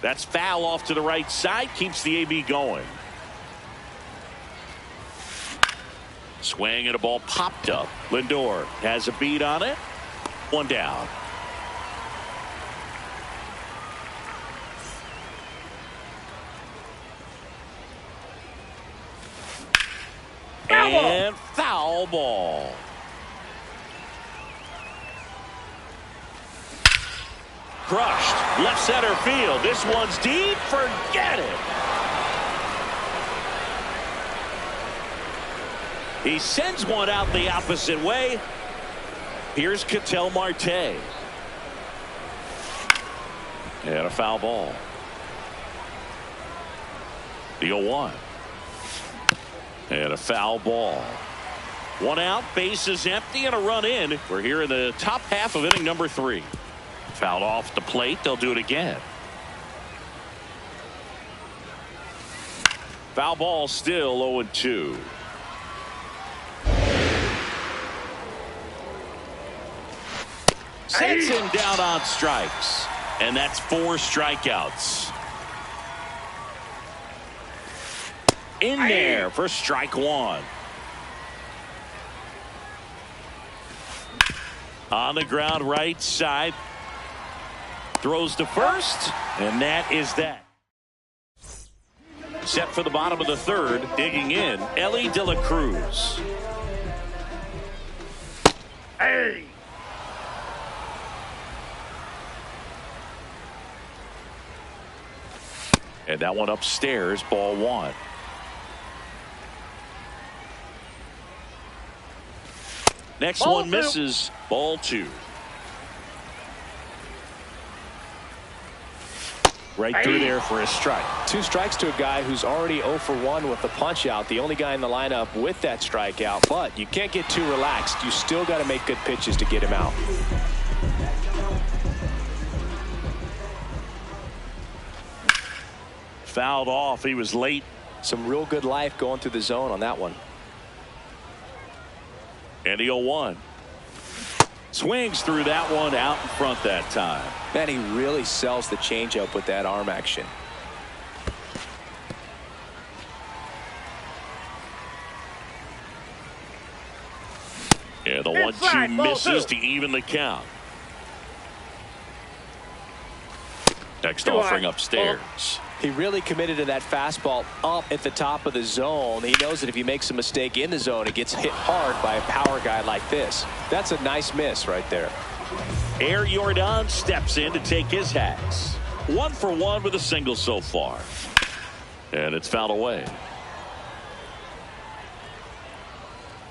That's foul off to the right side. Keeps the AB going. Swing and a ball popped up. Lindor has a beat on it. 1 down. And foul ball. Crushed. Left center field. This one's deep. Forget it. He sends one out the opposite way. Here's Ketel Marte. And a foul ball. The 0-1. And a foul ball. One out, bases empty, and a run in. We're here in the top half of inning number 3. Fouled off the plate. They'll do it again. Foul ball still 0-2. Sets him down on strikes. And that's 4 strikeouts. In there for strike 1. On the ground right side. Throws to first. And that is that. Set for the bottom of the 3rd. Digging in, Elly De La Cruz. Hey! And that one upstairs, ball 1. Next Ball one 2. misses, ball 2. Right through there for a strike. 2 strikes to a guy who's already 0 for 1 with the punch out. The only guy in the lineup with that strikeout. But you can't get too relaxed. You still got to make good pitches to get him out. Fouled off. He was late. Some real good life going through the zone on that one. And the 0-1. Swings through that one out in front that time. Man, he really sells the changeup with that arm action. Yeah, the 1-2 misses to even the count. Next offering upstairs. He really committed to that fastball up at the top of the zone. He knows that if he makes a mistake in the zone, it gets hit hard by a power guy like this. That's a nice miss right there. Air Jordan steps in to take his hats. 1 for 1 with a single so far. And it's fouled away.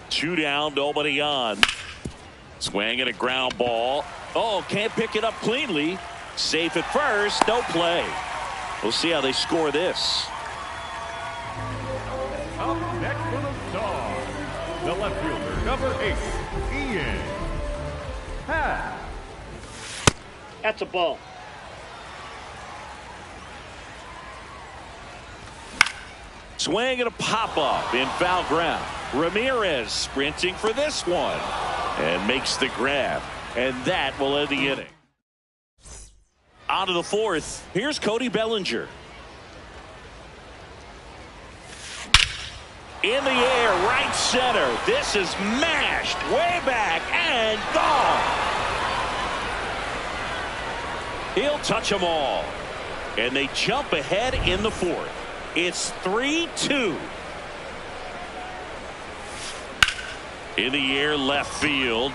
2 down, nobody on. Swinging a ground ball. Oh, can't pick it up cleanly. Safe at first, no play. We'll see how they score this. Up next for the Stars, the left fielder, number 8, Ian Happ. That's a ball. Swing and a pop-up in foul ground. Ramirez sprinting for this one. And makes the grab. And that will end the inning. On to the 4th. Here's Cody Bellinger. In the air, right center. This is mashed way back and gone. He'll touch them all. And they jump ahead in the 4th. It's 3-2. In the air, left field.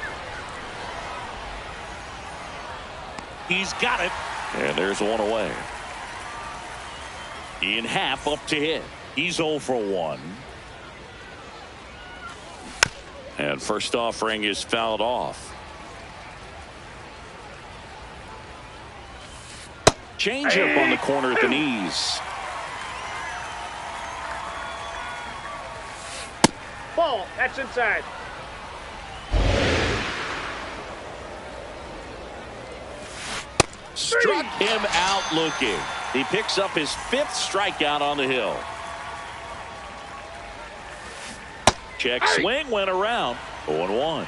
He's got it. And there's one away. Ian Happ up to hit. He's 0 for 1. And first offering is fouled off. Changeup on the corner at the knees. Ball. That's inside. Struck him out looking. He picks up his 5th strikeout on the hill. Check swing went around. 0-1.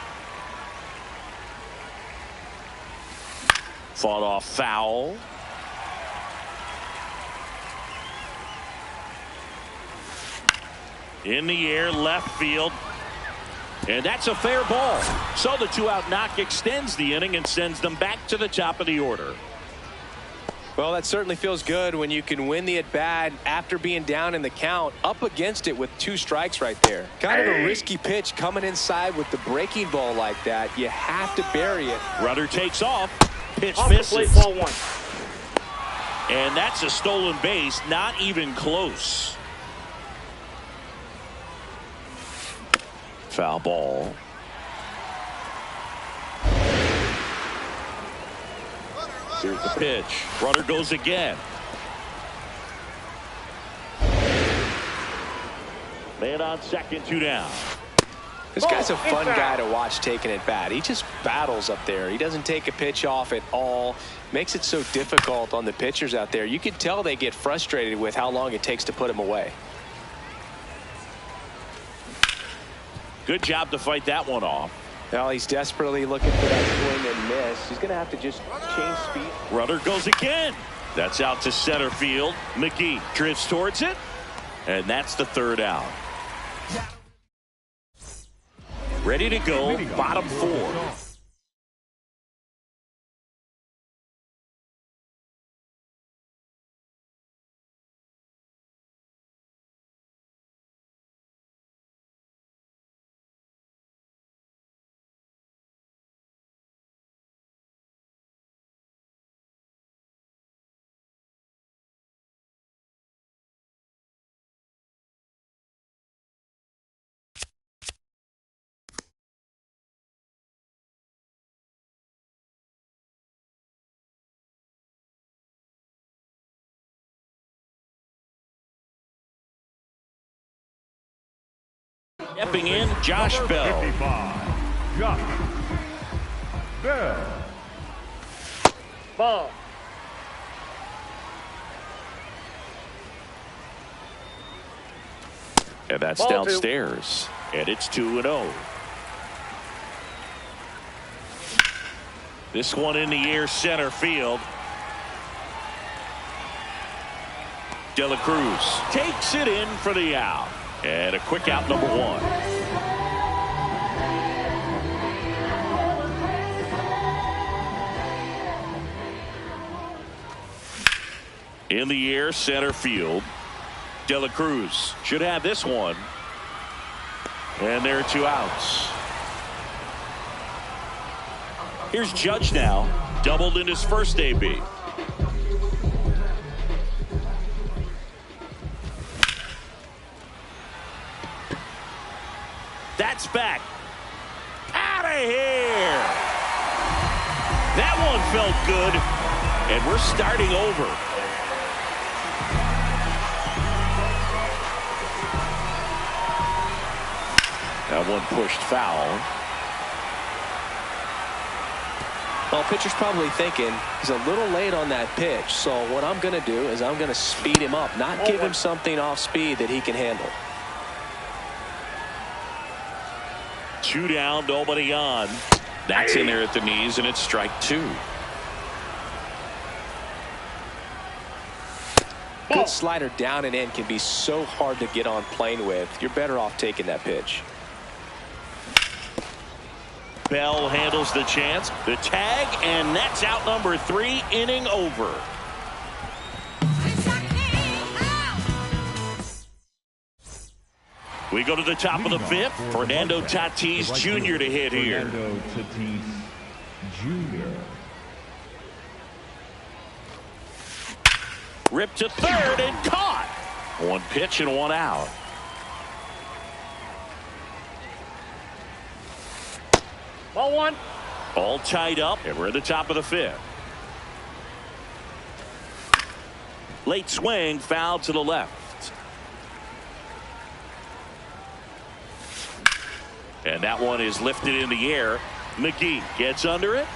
Fought off foul. In the air, left field. And that's a fair ball. So the 2-out knock extends the inning and sends them back to the top of the order. Well, that certainly feels good when you can win the at-bat after being down in the count, up against it with 2 strikes right there. Kind of a risky pitch coming inside with the breaking ball like that. You have to bury it. Runner takes off. Pitch Off the misses. plate, ball 1. And that's a stolen base, not even close. Foul ball. Here's the pitch. Runner goes again. Man on second, 2 down. This guy's a fun inside. guy to watch taking at bat. He just battles up there. He doesn't take a pitch off at all. Makes it so difficult on the pitchers out there. You can tell they get frustrated with how long it takes to put him away. Good job to fight that one off. Well, he's desperately looking for that swing and miss. He's going to have to just change speed. Runner goes again. That's out to center field. McGee drifts towards it. And that's the 3rd out. Ready to go, bottom 4. Stepping in, Josh Bell. 55, Josh Bell. Ball. And that's Ball 2. downstairs. And it's 2-0. This one in the air, center field. De La Cruz takes it in for the out. And a quick out, number 1. In the air, center field. De La Cruz should have this one. And there are 2 outs. Here's Judge now. Doubled in his first AB. That's back. Out of here. That one felt good. And we're starting over. That one pushed foul. Well, pitcher's probably thinking he's a little late on that pitch. So what I'm going to do is I'm going to speed him up, not give him something off speed that he can handle. 2 down, nobody on. That's in there at the knees, and it's strike 2. Good slider down and in can be so hard to get on plane with. You're better off taking that pitch. Bell handles the chance, the tag, and that's out number 3, inning over. We go to the top of the 5th. Fernando Tatis Jr. to hit here. Fernando Tatis Jr. Ripped to third and caught. 1 pitch and 1 out. Ball 1. All tied up, and we're at the top of the 5th. Late swing, foul to the left. And that one is lifted in the air. McGee gets under it.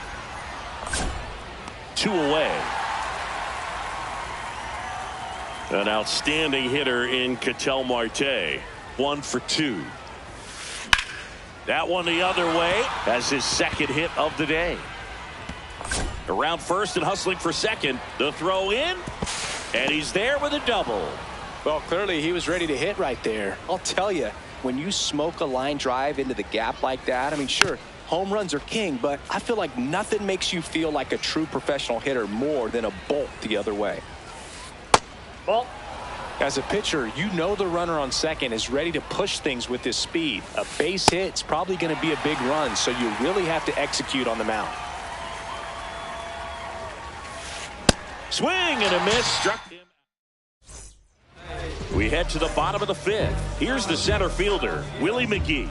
2 away. An outstanding hitter in Ketel Marte. 1 for 2. That one the other way as his 2nd hit of the day. Around first and hustling for second. The throw in. And he's there with a double. Well, clearly he was ready to hit right there. I'll tell you, when you smoke a line drive into the gap like that, I mean, sure, home runs are king, but I feel like nothing makes you feel like a true professional hitter more than a bolt the other way. Ball. As a pitcher, you know the runner on second is ready to push things with his speed. A base hit's probably going to be a big run, so you really have to execute on the mound. Swing and a miss. Struck him. We head to the bottom of the fifth. Here's the center fielder, Willie McGee.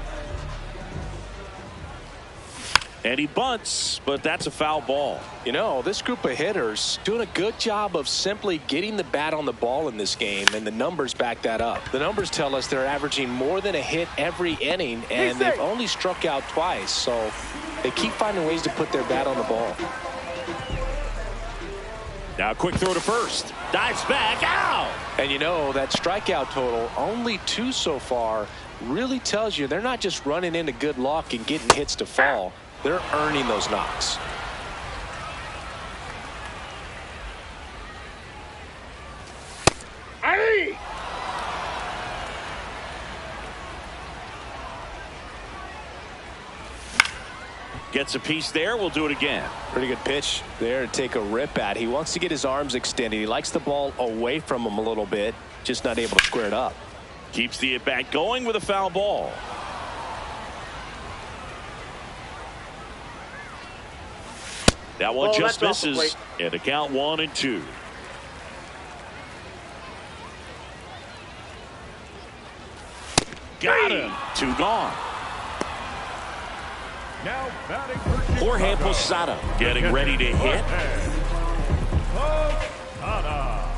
And he bunts, but that's a foul ball. You know, this group of hitters doing a good job of simply getting the bat on the ball in this game, and the numbers back that up. The numbers tell us they're averaging more than a hit every inning, and they've only struck out twice, so they keep finding ways to put their bat on the ball. Now a quick throw to first. Dives back, out! And you know, that strikeout total, only 2 so far, really tells you they're not just running into good luck and getting hits to fall. They're earning those knocks. Hey! Gets a piece there. We'll do it again. Pretty good pitch there to take a rip at. He wants to get his arms extended. He likes the ball away from him a little bit, just not able to square it up. Keeps the at-bat going with a foul ball. That one just misses, and a count 1-2. Got him. 2 gone. Now batting for Jorge Chicago. Posada getting ready to hit. Posada.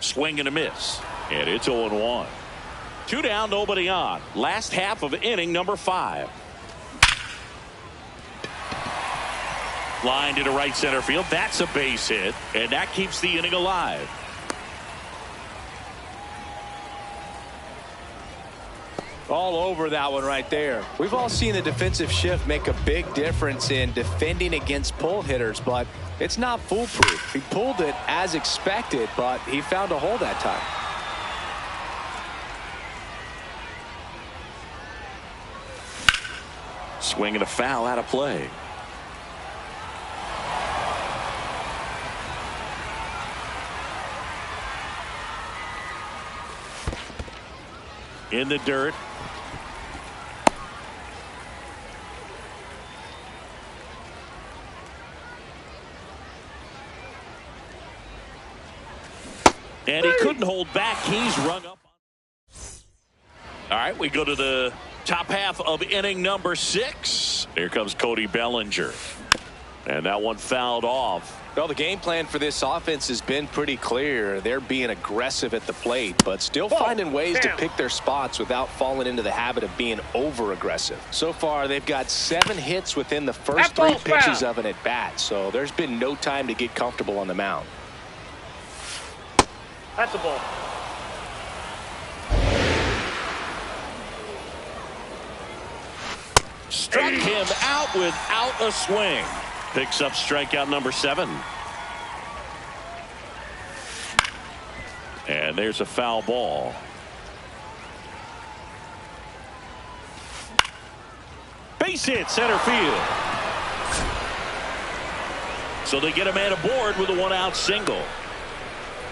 Swing and a miss. And it's 0-1. 2 down, nobody on. Last half of inning number 5. Line to right center field. That's a base hit, and that keeps the inning alive. All over that one right there. We've all seen the defensive shift make a big difference in defending against pull hitters, but it's not foolproof. He pulled it as expected, but he found a hole that time. Swing and a foul out of play. In the dirt. And he couldn't hold back. He's rung up. All right, we go to the top half of inning number 6. Here comes Cody Bellinger. And that one fouled off. Well, the game plan for this offense has been pretty clear. They're being aggressive at the plate, but still finding ways to pick their spots without falling into the habit of being over-aggressive. So far, they've got 7 hits within the first 3 pitches of an at-bat, so there's been no time to get comfortable on the mound. That's a ball. Struck him out without a swing. Picks up strikeout number 7. And there's a foul ball. Base hit center field. So they get a man aboard with a 1-out single.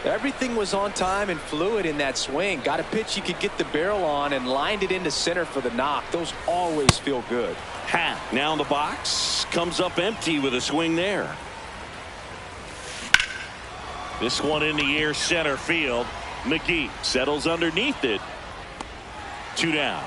Everything was on time and fluid in that swing. Got a pitch you could get the barrel on and lined it into center for the knock. Those always feel good. Happ now in the box. Comes up empty with a swing there. This one in the air center field. McGee settles underneath it. 2 down.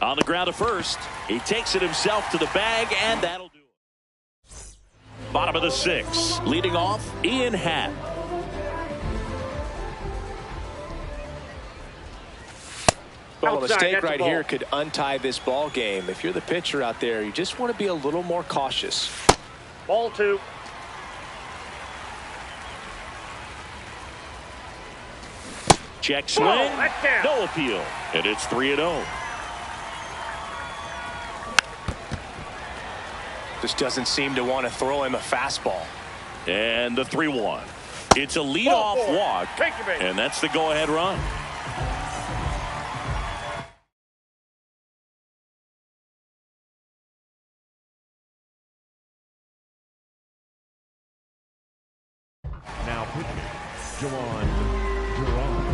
On the ground to first. He takes it himself to the bag, and that'll do it. Bottom of the 6th. Leading off, Ian Happ. Well, a mistake right here could untie this ball game. If you're the pitcher out there, you just want to be a little more cautious. Ball 2. Check swing. No appeal. And it's 3-0. Just doesn't seem to want to throw him a fastball. And the 3-1. It's a leadoff walk, and that's the go-ahead run. Now pitching, Juan Duran.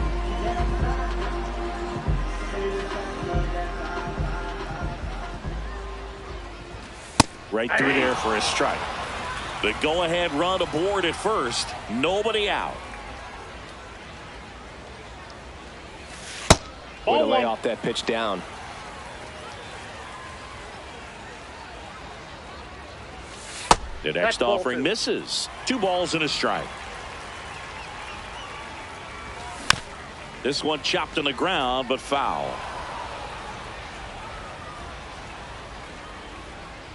Right through there for a strike. The go-ahead run aboard at first. Nobody out. Way to lay off that pitch down. The next offering misses. 2 balls and a strike. This one chopped on the ground, but foul.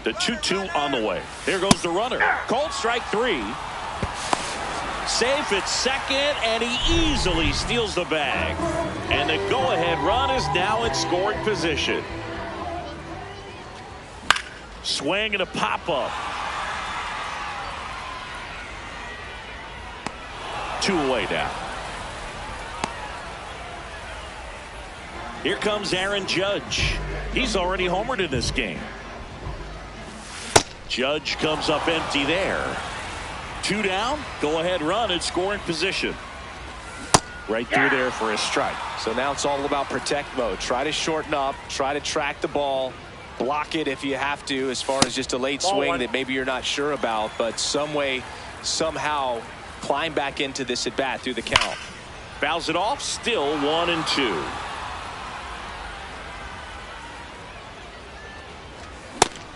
The 2-2 on the way. There goes the runner. Called strike 3. Safe at second, and he easily steals the bag. And the go-ahead run is now in scoring position. Swing and a pop-up. 2 away now. Here comes Aaron Judge. He's already homered in this game. Judge comes up empty there. 2 down. Go-ahead run in scoring position. Right through there for a strike. So now it's all about protect mode. Try to shorten up. Try to track the ball. Block it if you have to, as far as just a late swing that maybe you're not sure about. But some way, somehow, climb back into this at bat through the count. Fouls it off. Still 1-2.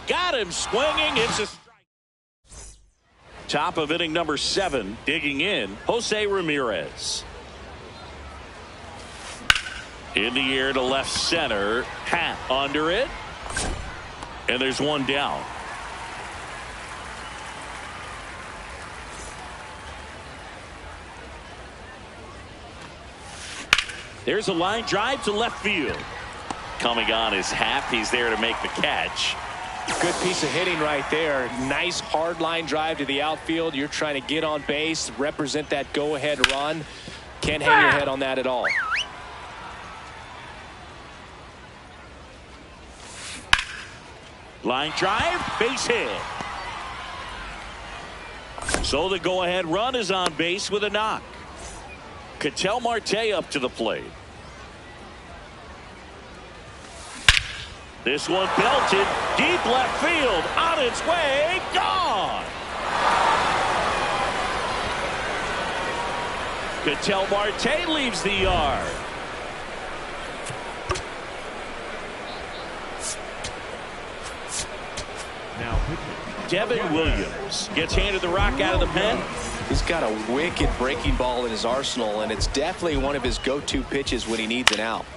Got him swinging. It's a strike. Top of inning number 7. Digging in, Jose Ramirez. In the air to left center. Hat under it. And there's 1 down. There's a line drive to left field. Coming on is Happ. He's there to make the catch. Good piece of hitting right there. Nice hard line drive to the outfield. You're trying to get on base, represent that go-ahead run. Can't hang your head on that at all. Line drive, base hit. So the go-ahead run is on base with a knock. Ketel Marte up to the plate. This one belted deep left field, on its way, gone. Ketel Marte leaves the yard. Now pitching, Devin Williams gets handed the rock out of the pen. He's got a wicked breaking ball in his arsenal, and it's definitely one of his go-to pitches when he needs an out.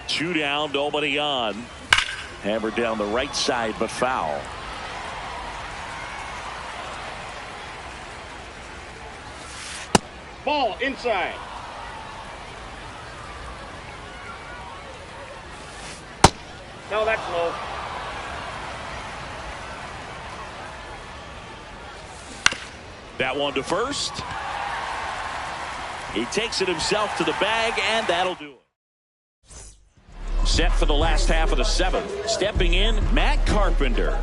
2 down, nobody on. Hammered down the right side, but foul. Ball inside. No, that's low. That one to first. He takes it himself to the bag, and that'll do it. Set for the last half of the 7th. Stepping in, Matt Carpenter.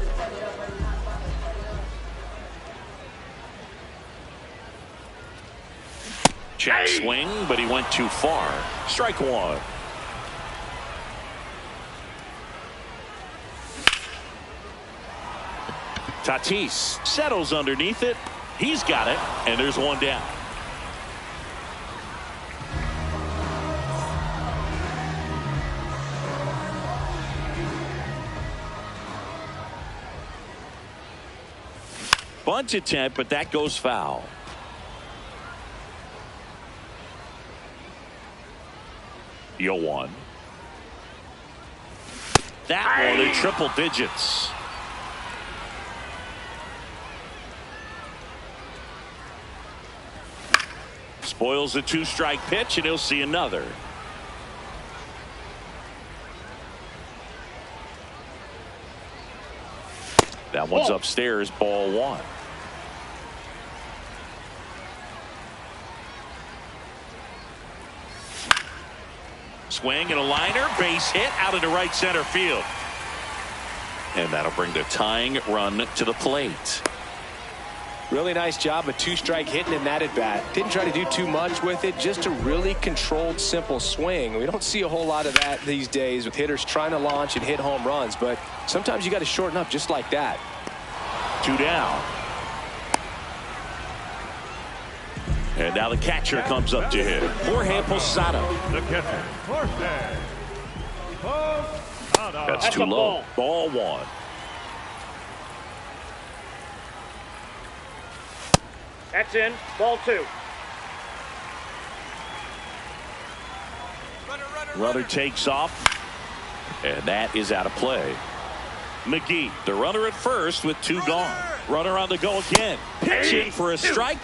Check swing, but he went too far. Strike 1. Tatis settles underneath it. He's got it, and there's 1 down. Bunt attempt, but that goes foul. Yo 1. That one in triple digits. Spoils the 2-strike pitch, and he'll see another. That one's upstairs, ball one. Swing and a liner, base hit out into right center field. And that'll bring the tying run to the plate. Really nice job, a two-strike hitting in that at bat. Didn't try to do too much with it, just a really controlled, simple swing. We don't see a whole lot of that these days with hitters trying to launch and hit home runs, but sometimes you got to shorten up just like that. 2 down. And now the catcher comes up to hit. Jorge Posada. The catcher, Jorge Posada. That's too low. Ball one. That's in. Ball two. Runner takes off. And that is out of play. McGee, the runner at first with 2 gone. Runner on the go again. Pitching for a strike.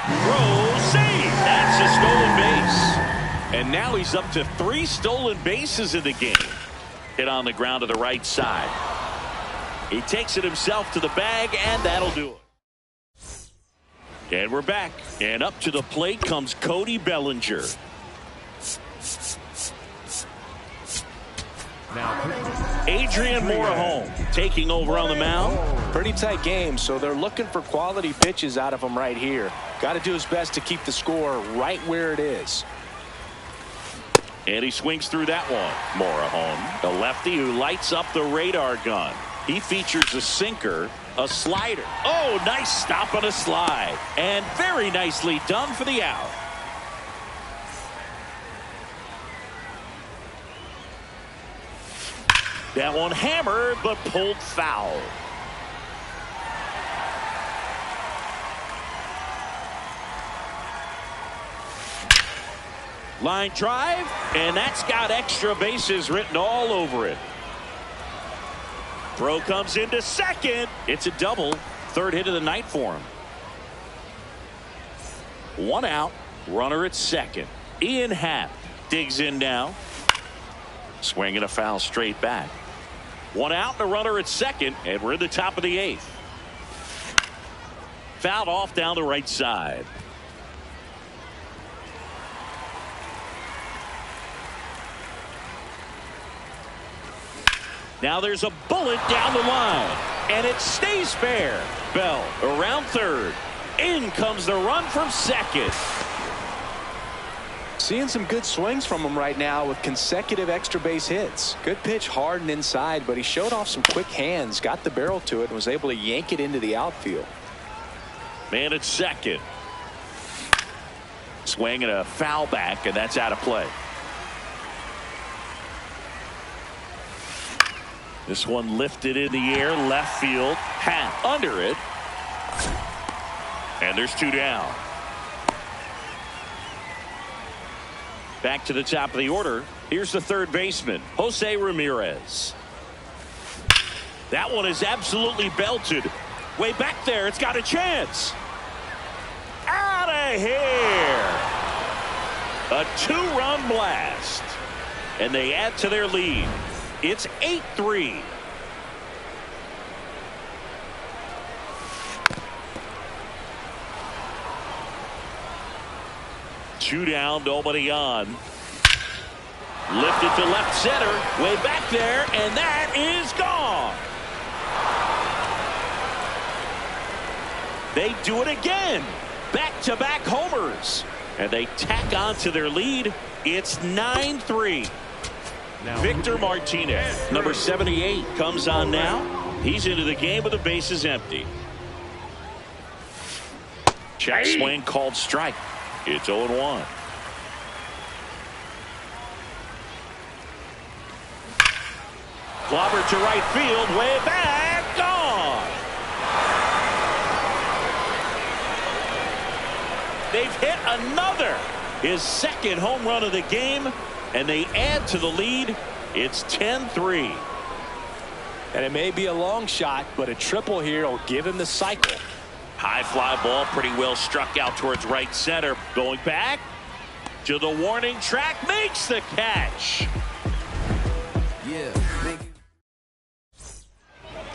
Throw, save. That's a stolen base. And now he's up to 3 stolen bases in the game. Hit on the ground to the right side. He takes it himself to the bag, and that'll do it. And we're back. And up to the plate comes Cody Bellinger. Adrian Morejon taking over on the mound. Pretty tight game, so they're looking for quality pitches out of him right here. Got to do his best to keep the score right where it is. And he swings through that one. Morejon, the lefty who lights up the radar gun. He features a sinker, a slider. Oh, nice stop on a slide. And very nicely done for the out. That one hammered, but pulled foul. Line drive, and that's got extra bases written all over it. Throw comes into second. It's a double. 3rd hit of the night for him. 1 out. Runner at second. Ian Happ digs in now. Swing and a foul straight back. 1 out and a runner at second, and we're in the top of the 8th. Fouled off down the right side. Now there's a bullet down the line, and it stays fair. Bell around 3rd. In comes the run from second. Seeing some good swings from him right now with consecutive extra base hits. Good pitch hard and inside, but he showed off some quick hands, got the barrel to it, and was able to yank it into the outfield. Man at second. Swing and a foul back, and that's out of play. This one lifted in the air, left field. Happ under it. And there's 2 down. Back to the top of the order. Here's the 3rd baseman, Jose Ramirez. That one is absolutely belted. Way back there. It's got a chance. Out of here. A 2-run blast. And they add to their lead. It's 8-3. Two down, nobody on. Lifted to left center, way back there, and that is gone. They do it again. Back-to-back homers. And they tack on to their lead. It's 9-3. Victor Martinez, number 78, comes on now. He's into the game with the bases empty. Check swing called strike. It's 0-1. Clobber to right field, way back, gone. They've hit another, his 2nd home run of the game, and they add to the lead. It's 10-3. And it may be a long shot, but a triple here will give him the cycle. High fly ball, pretty well struck out towards right center. Going back to the warning track, makes the catch.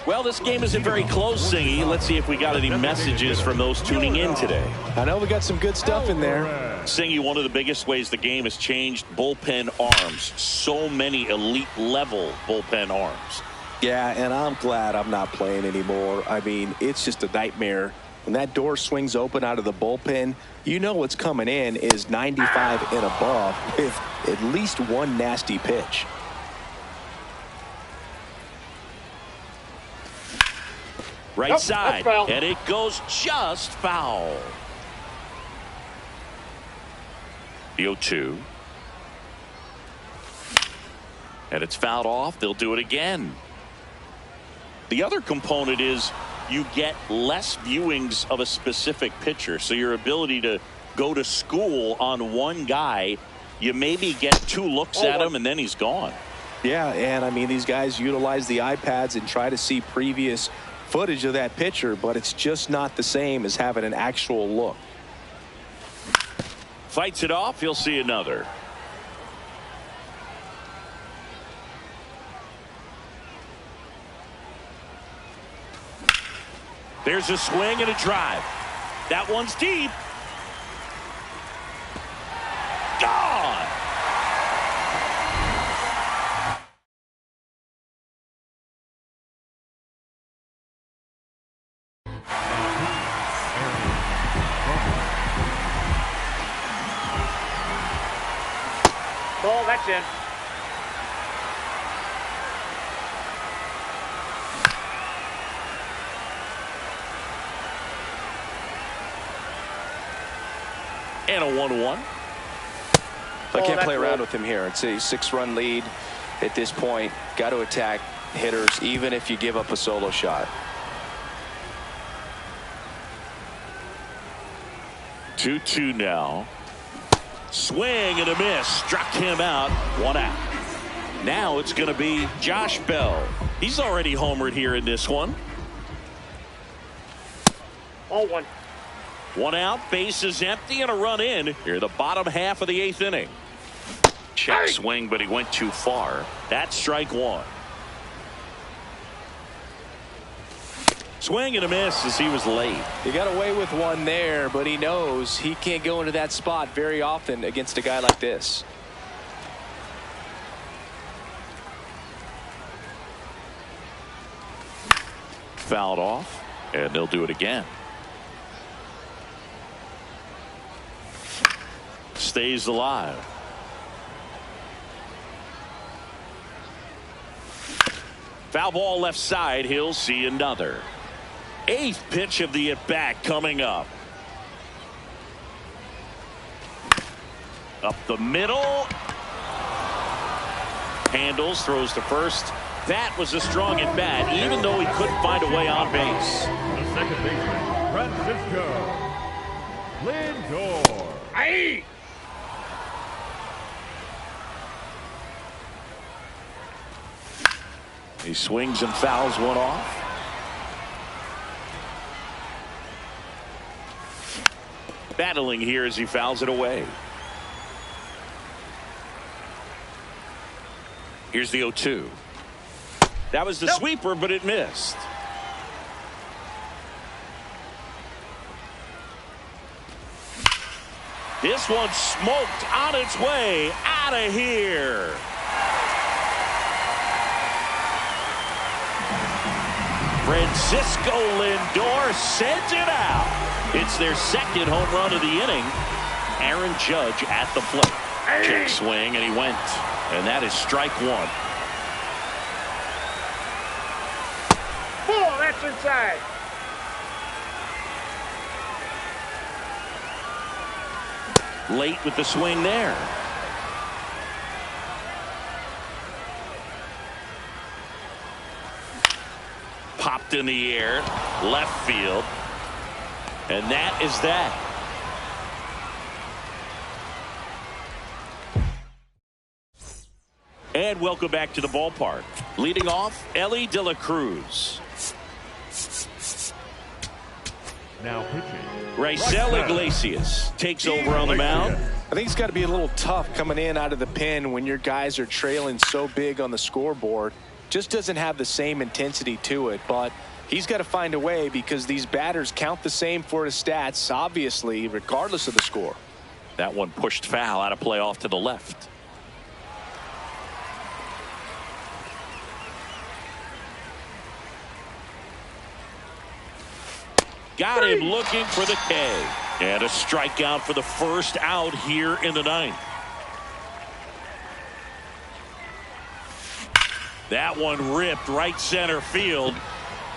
Well, this game isn't very close, Singy. Let's see if we got any messages from those tuning in today. I know we got some good stuff in there. Singy, one of the biggest ways the game has changed, bullpen arms. So many elite level bullpen arms. Yeah, and I'm glad I'm not playing anymore. I mean, it's just a nightmare. When that door swings open out of the bullpen, you know what's coming in is 95 and above with at least one nasty pitch. Right side, and it goes just foul. The 0-2. And it's fouled off. They'll do it again. The other component is you get less viewings of a specific pitcher. So your ability to go to school on one guy, you maybe get 2 looks at him and then he's gone. Yeah, and I mean, these guys utilize the iPads and try to see previous footage of that pitcher, but it's just not the same as having an actual look. Fights it off. He'll see another. There's a swing and a drive. That one's deep. Gone. Ball, that's in. And a 1-1. I can't play around with him here. It's a 6-run lead at this point. Got to attack hitters even if you give up a solo shot. 2-2 now. Swing and a miss. Struck him out. 1 out. Now it's going to be Josh Bell. He's already homered here in this one. 0-1. 1 out. Base is empty and a run in. Here the bottom half of the 8th inning. Check swing, but he went too far. That's strike 1. Swing and a miss as he was late. He got away with one there, but he knows he can't go into that spot very often against a guy like this. Fouled off, and they'll do it again. Stays alive. Foul ball left side. He'll see another. 8th pitch of the at-bat coming up. Up the middle. Handles, throws to first. That was a strong at-bat, even though he couldn't find a way on base. The second baseman, Francisco Lindor. Aye. He swings and fouls one off. Battling here as he fouls it away. Here's the 0-2. That was the sweeper, but it missed. This one smoked on its way out of here. Francisco Lindor sends it out. It's their 2nd home run of the inning. Aaron Judge at the plate. Check swing, and he went. And that is strike 1. Ball, that's inside. Late with the swing there. Popped in the air, left field. And that is that. And welcome back to the ballpark. Leading off, Elly De La Cruz. Now pitching. Raisel Iglesias takes over on the mound. I think it's got to be a little tough coming in out of the pen when your guys are trailing so big on the scoreboard. just doesn't have the same intensity to it, but he's got to find a way because these batters count the same for his stats, obviously, regardless of the score. That one pushed foul out of play off to the left. Got him looking for the K. And a strikeout for the first out here in the ninth. That one ripped right center field.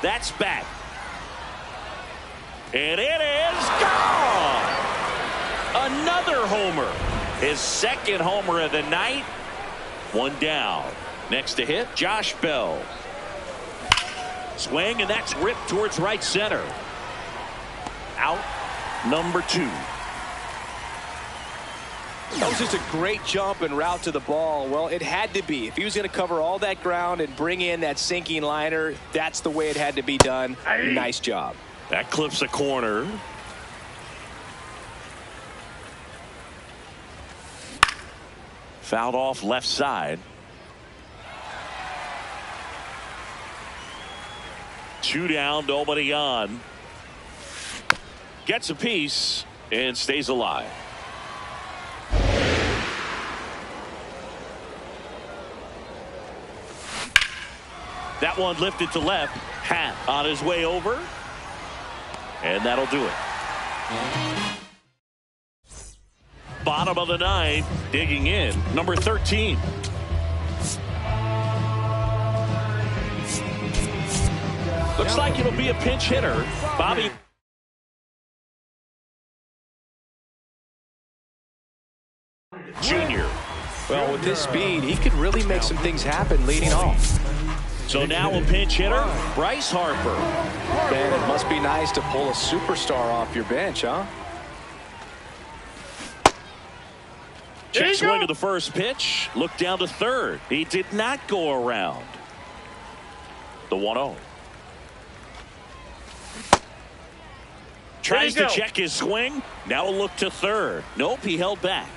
That's back. And it is gone. Another homer. His second homer of the night. One down. Next to hit, Josh Bell. Swing, and that's ripped towards right center. Out number 2. That was just a great jump and route to the ball. Well, it had to be. If he was going to cover all that ground and bring in that sinking liner, that's the way it had to be done. Nice job. That clips a corner. Fouled off left side. 2 down, nobody on. Gets a piece and stays alive. That one lifted to left. Happ on his way over. And that'll do it. Bottom of the 9th, digging in, number 13. Looks like it'll be a pinch hitter. Bobby Jr. Well, with his speed, he could really make some things happen leading off. So now a pinch hitter, Bryce Harper. Man, it must be nice to pull a superstar off your bench, huh? Check swing of the first pitch. Look down to third. He did not go around. The 1-0. Tries to check his swing. Now a look to third. Nope, he held back.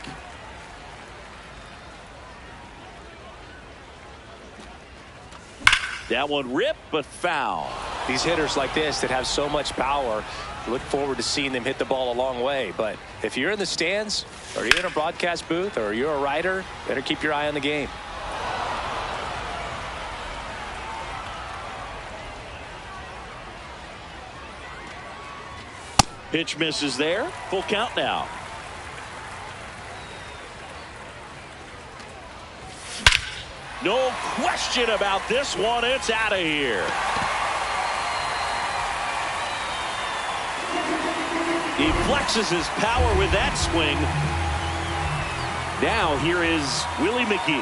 That one ripped, but foul. These hitters like this that have so much power, look forward to seeing them hit the ball a long way. But if you're in the stands, or you're in a broadcast booth, or you're a writer, better keep your eye on the game. Pitch misses there. Full count now. No question about this one. It's out of here. He flexes his power with that swing. Now here is Willie McGee.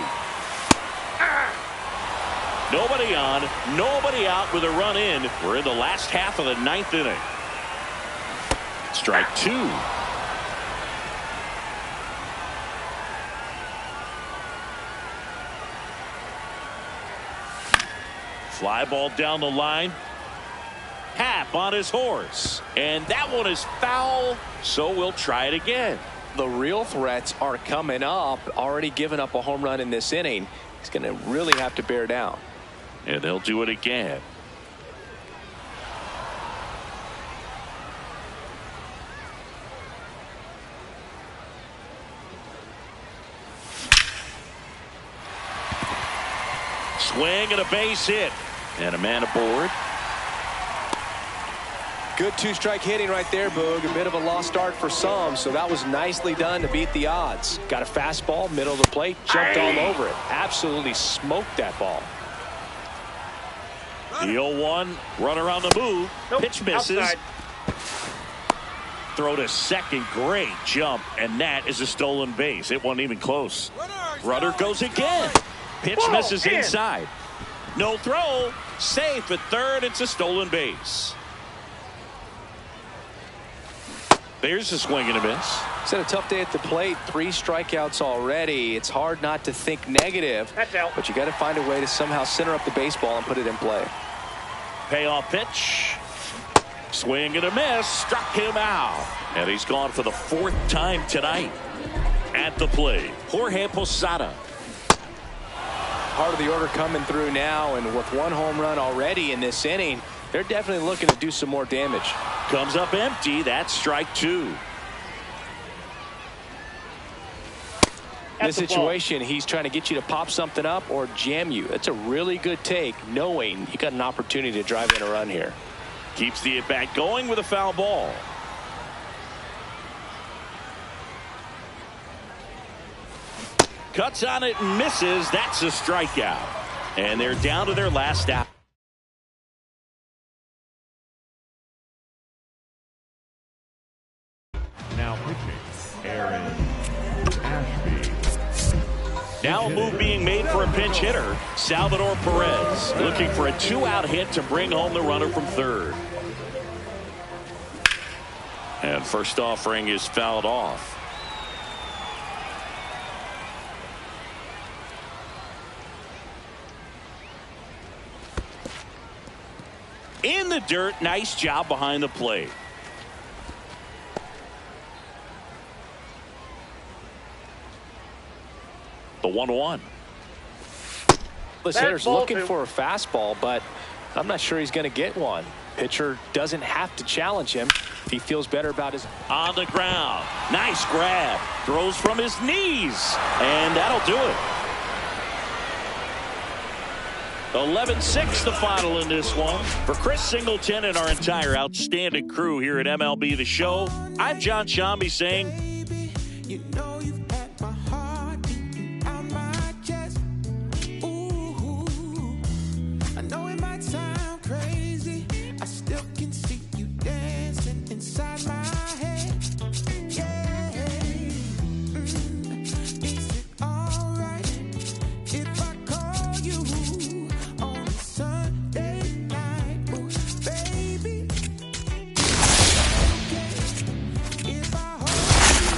Nobody on, nobody out with a run in. We're in the last half of the 9th inning. Strike 2. Fly ball down the line. Happ on his horse. And that one is foul, so we'll try it again. The real threats are coming up. Already given up a home run in this inning. He's going to really have to bear down. And they'll do it again. Swing and a base hit. And a man aboard. Good 2-strike hitting right there, Boog. A bit of a lost start for some, so that was nicely done to beat the odds. Got a fastball, middle of the plate, jumped all over it. Absolutely smoked that ball. The 0-1, runner on the move. Nope, pitch misses. outside. Throw to second, great jump, and that is a stolen base. It wasn't even close. Runner goes again. Pitch misses inside. No throw. Safe at third. It's a stolen base. There's a swing and a miss. He's had a tough day at the plate. 3 strikeouts already. It's hard not to think negative. That's out. But you got to find a way to somehow center up the baseball and put it in play. Payoff pitch. Swing and a miss. Struck him out. And he's gone for the 4th time tonight. At the plate, Jorge Posada. Part of the order coming through now, and with one home run already in this inning, they're definitely looking to do some more damage. Comes up empty. That's strike 2. In this situation, he's trying to get you to pop something up or jam you. That's a really good take, knowing you got an opportunity to drive in a run here. Keeps the at-bat going with a foul ball. Cuts on it and misses. That's a strikeout. And they're down to their last out. Now pitching, Aaron Ashby. Now a move being made for a pinch hitter, Salvador Perez, looking for a 2-out hit to bring home the runner from third. And first offering is fouled off. In the dirt, nice job behind the plate. The 1-1. This hitter's looking for a fastball, but I'm not sure he's going to get one. Pitcher doesn't have to challenge him if he feels better about his. On the ground. Nice grab. Throws from his knees. And that'll do it. 11-6 the final in this one. For Chris Singleton and our entire outstanding crew here at MLB The Show, I'm John Shambi saying, You know you've had my heart beating out my chest. Ooh, I know it might sound crazy. I still can see you dancing inside my head. Yeah. Is it alright if I call you on a Sunday night? Ooh, baby. Okay. If I hold you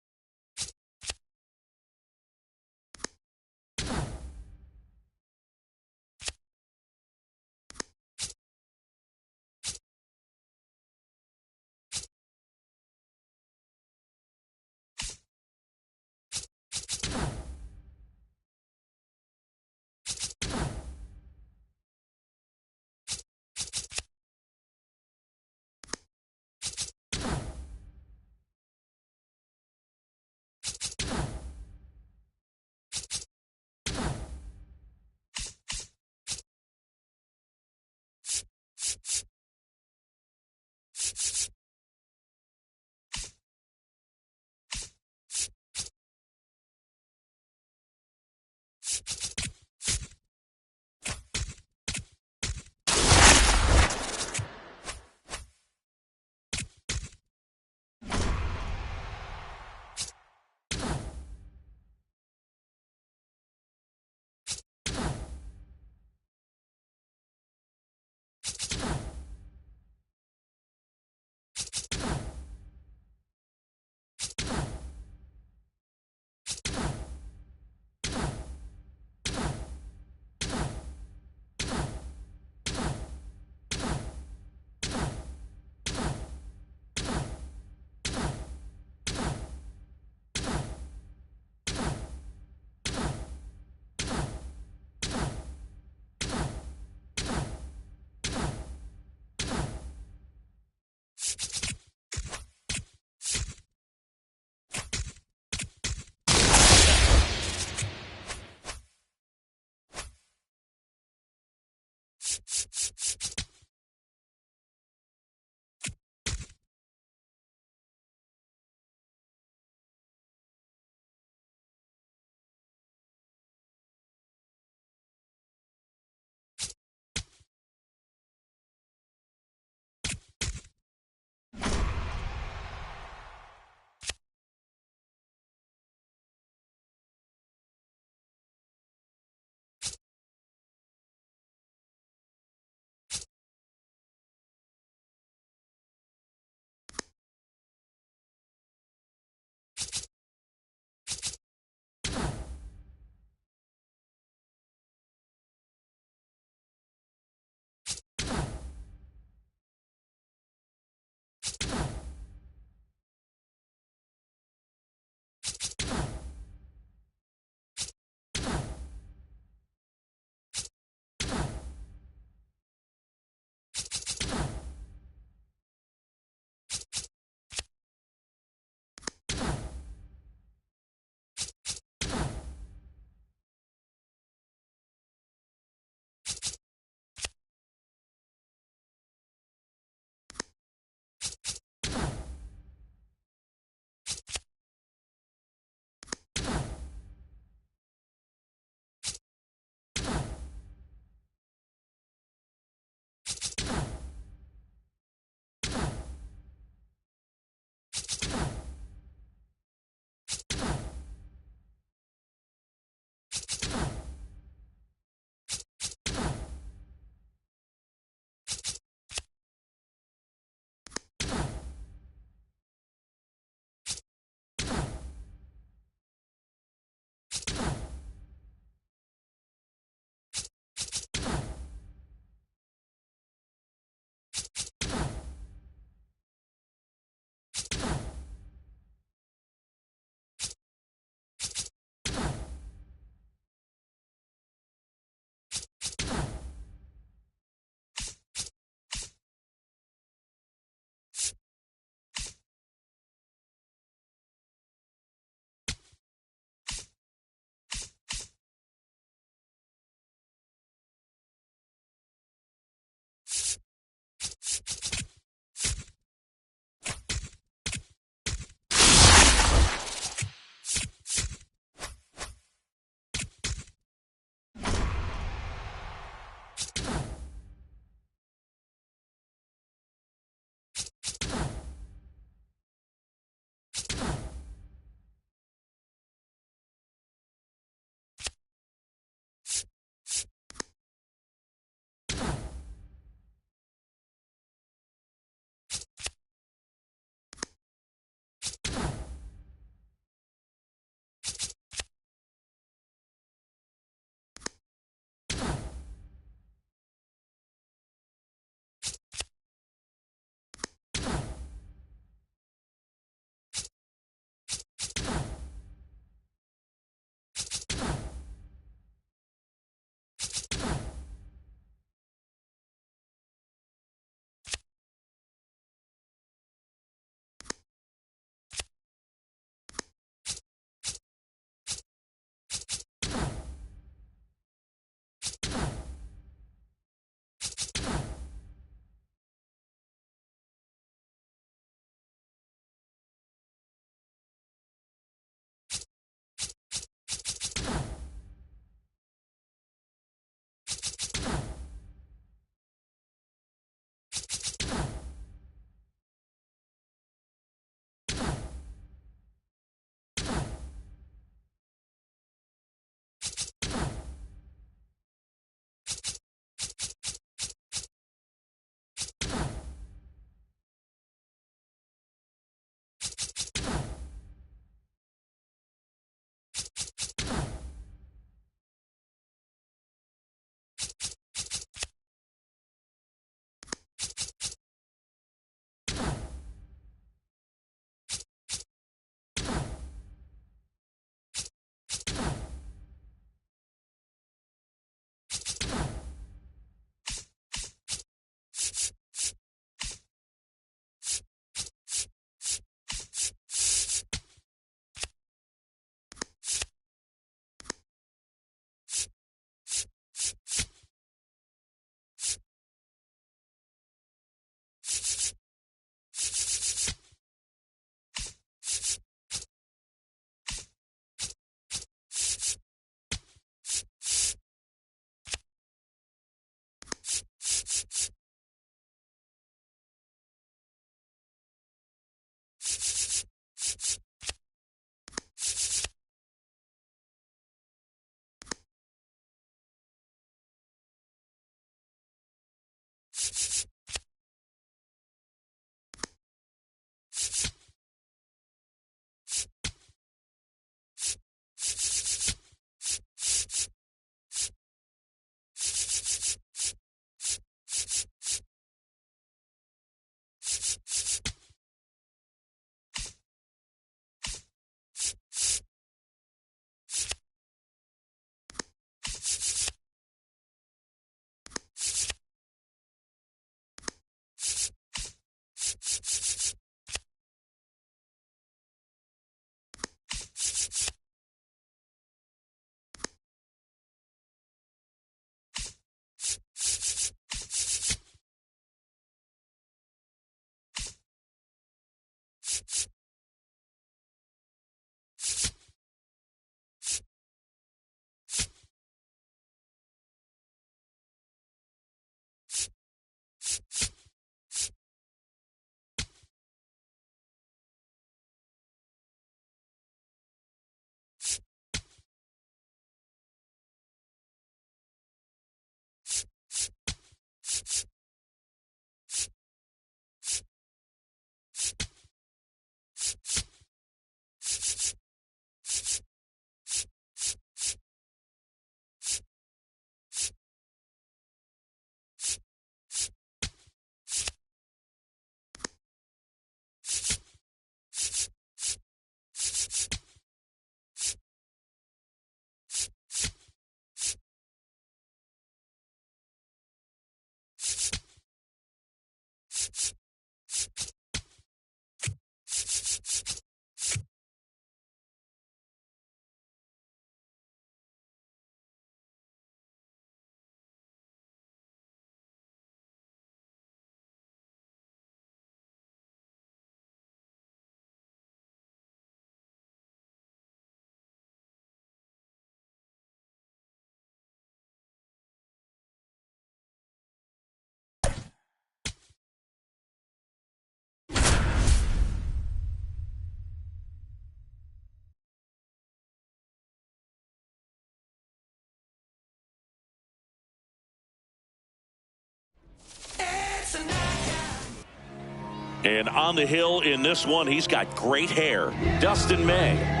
And on the hill in this one, he's got great hair. Dustin May.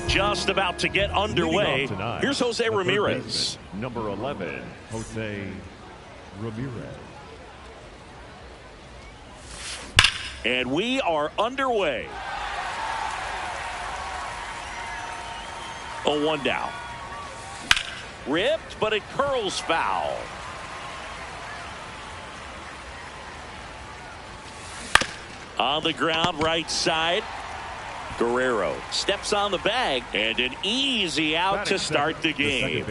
Just about to get underway. Here's Jose Ramirez. Number 11, Jose Ramirez. And we are underway. 0-1 down. Ripped, but it curls foul. On the ground, right side. Guerrero steps on the bag, and an easy out to start the game.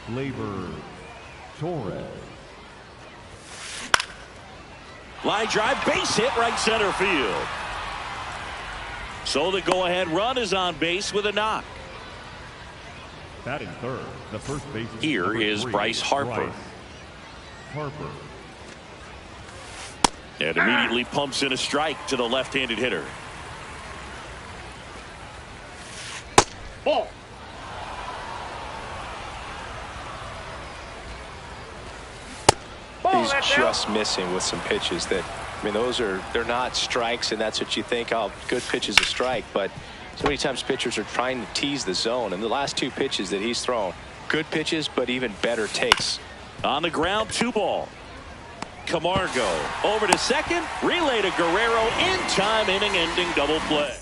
Gleyber Torres. Line drive, base hit, right center field. So the go-ahead run is on base with a knock. Batting third, the first baseman. Here is 3, Bryce Harper. Harper. And immediately pumps in a strike to the left-handed hitter. Ball. He's just missing with some pitches that, I mean, they're not strikes, and that's what you think, oh, good pitch is a strike, but so many times pitchers are trying to tease the zone, and the last 2 pitches that he's thrown, good pitches, but even better takes. On the ground, 2 ball. Camargo over to second, relay to Guerrero, in time, inning-ending double play.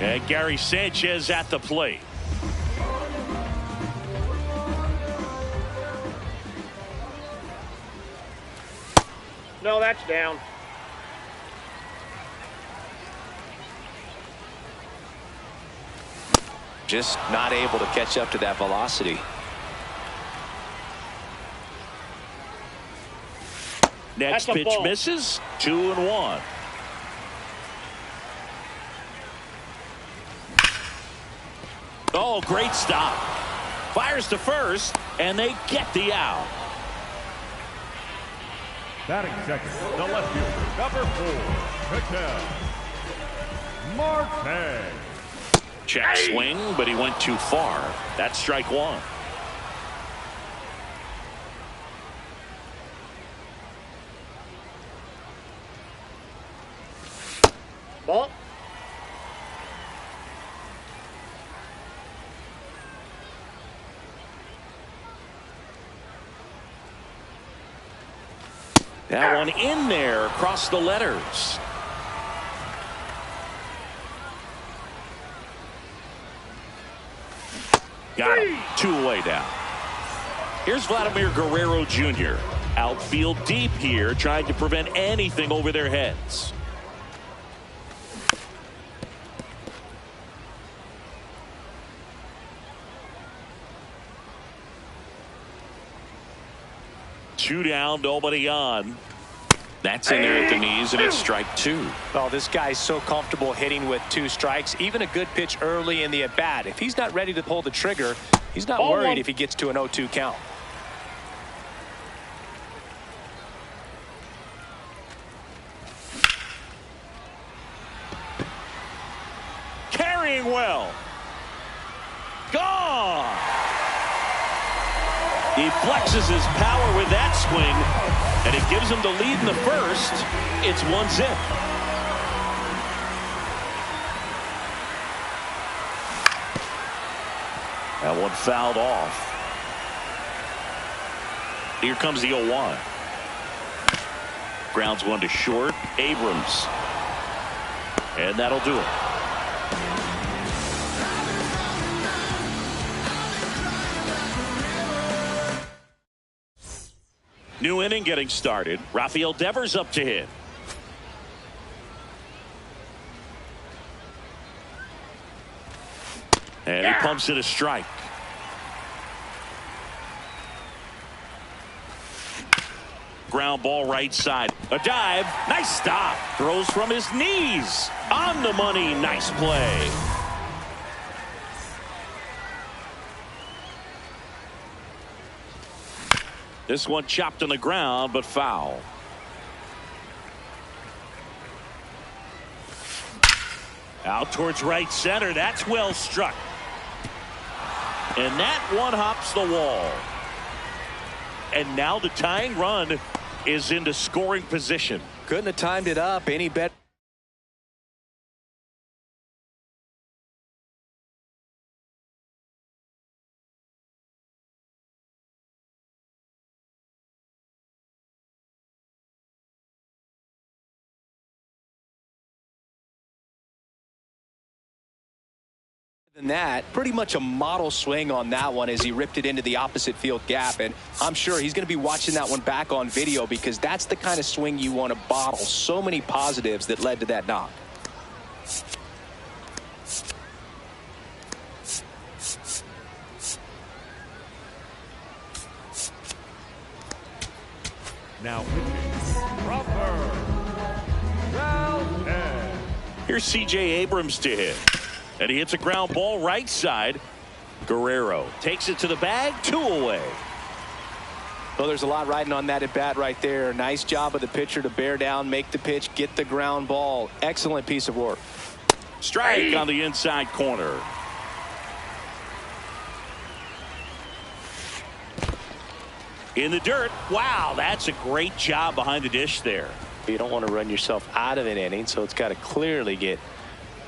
And Gary Sanchez at the plate. No, that's down. Just not able to catch up to that velocity. Next pitch ball. misses. 2-1. Oh, great stop. Fires to first, and they get the out. Batting second, the left fielder, number 4, Ketel Marte. Check swing, but he went too far. That's strike 1. Ball. That one in there across the letters. Got him. 2 away down. Here's Vladimir Guerrero Jr. Outfield deep here, trying to prevent anything over their heads. Two down, nobody on. That's in there at the knees, and it's strike 2. Oh, this guy's so comfortable hitting with 2 strikes. Even a good pitch early in the at-bat. If he's not ready to pull the trigger, he's not worried if he gets to an 0-2 count. Carrying well. Gone. He flexes his power with that swing, and it gives him the lead in the first. It's 1-0. That one fouled off. Here comes the 0-1. Grounds one to short. Abrams. And that'll do it. New inning getting started. Rafael Devers up to hit. And he pumps it a strike. Ground ball right side. A dive. Nice stop. Throws from his knees. On the money. Nice play. This one chopped on the ground, but foul. Out towards right center. That's well struck. And that one hops the wall. And now the tying run is into scoring position. Couldn't have timed it up any better. Than that, pretty much a model swing on that one as he ripped it into the opposite field gap, and I'm sure he's going to be watching that one back on video because that's the kind of swing you want to bottle. So many positives that led to that knock. Now pitching, Robert Valdez. Here's C.J. Abrams to hit. And he hits a ground ball right side. Guerrero takes it to the bag, 2 away. Well, there's a lot riding on that at bat right there. Nice job of the pitcher to bear down, make the pitch, get the ground ball. Excellent piece of work. Strike on the inside corner. In the dirt. Wow, that's a great job behind the dish there. You don't want to run yourself out of an inning, so it's got to clearly get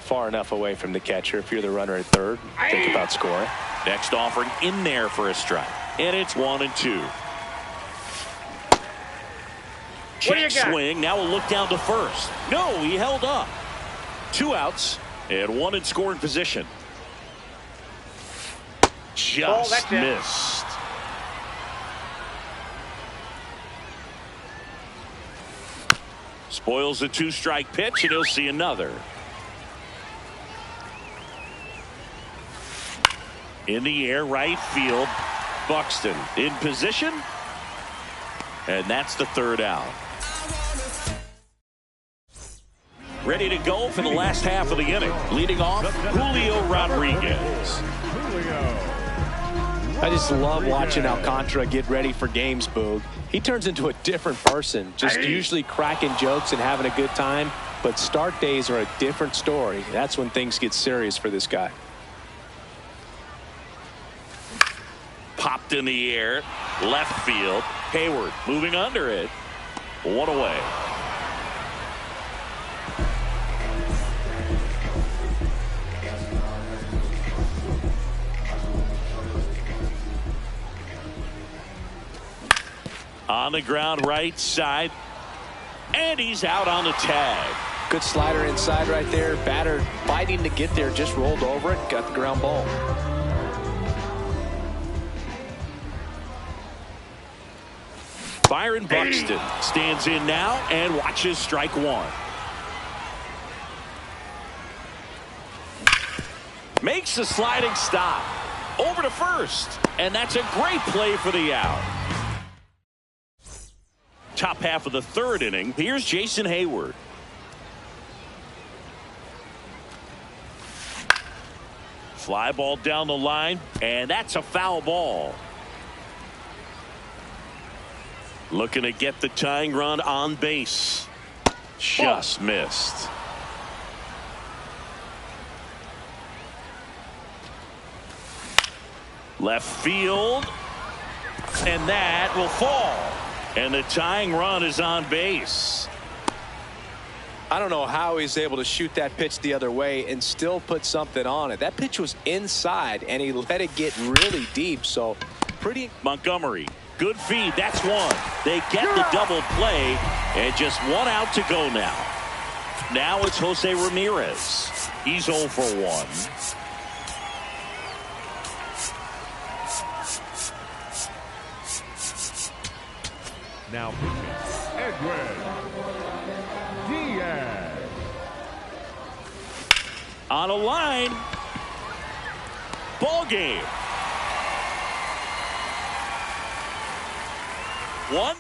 far enough away from the catcher. If you're the runner at third, think about scoring. Next offering in there for a strike. And it's 1-2. Check swing. Now we'll look down to first. No, he held up. 2 outs and 1 in scoring position. Just missed. Spoils a 2-strike pitch, and he'll see another. In the air, right field. Buxton in position. And that's the 3rd out. Ready to go for the last half of the inning. Leading off, Julio Rodriguez. I just love watching Alcantara get ready for games, Boog. He turns into a different person, just usually cracking jokes and having a good time. But start days are a different story. That's when things get serious for this guy. Popped in the air, left field. Hayward moving under it. 1 away. On the ground right side. And he's out on the tag. Good slider inside right there. Batter fighting to get there, just rolled over it, got the ground ball. Byron Buxton stands in now and watches strike 1. Makes the sliding stop. Over to first. And that's a great play for the out. Top half of the 3rd inning. Here's Jason Hayward. Fly ball down the line. And that's a foul ball. Looking to get the tying run on base. Just missed. Left field. And that will fall. And the tying run is on base. I don't know how he's able to shoot that pitch the other way and still put something on it. That pitch was inside, and he let it get really deep. So pretty. Montgomery. Good feed. That's 1. They get the double play, and just 1 out to go now. Now it's Jose Ramirez. He's 0 for 1. Now pitching, Edwin Diaz. On a line. Ball game. 1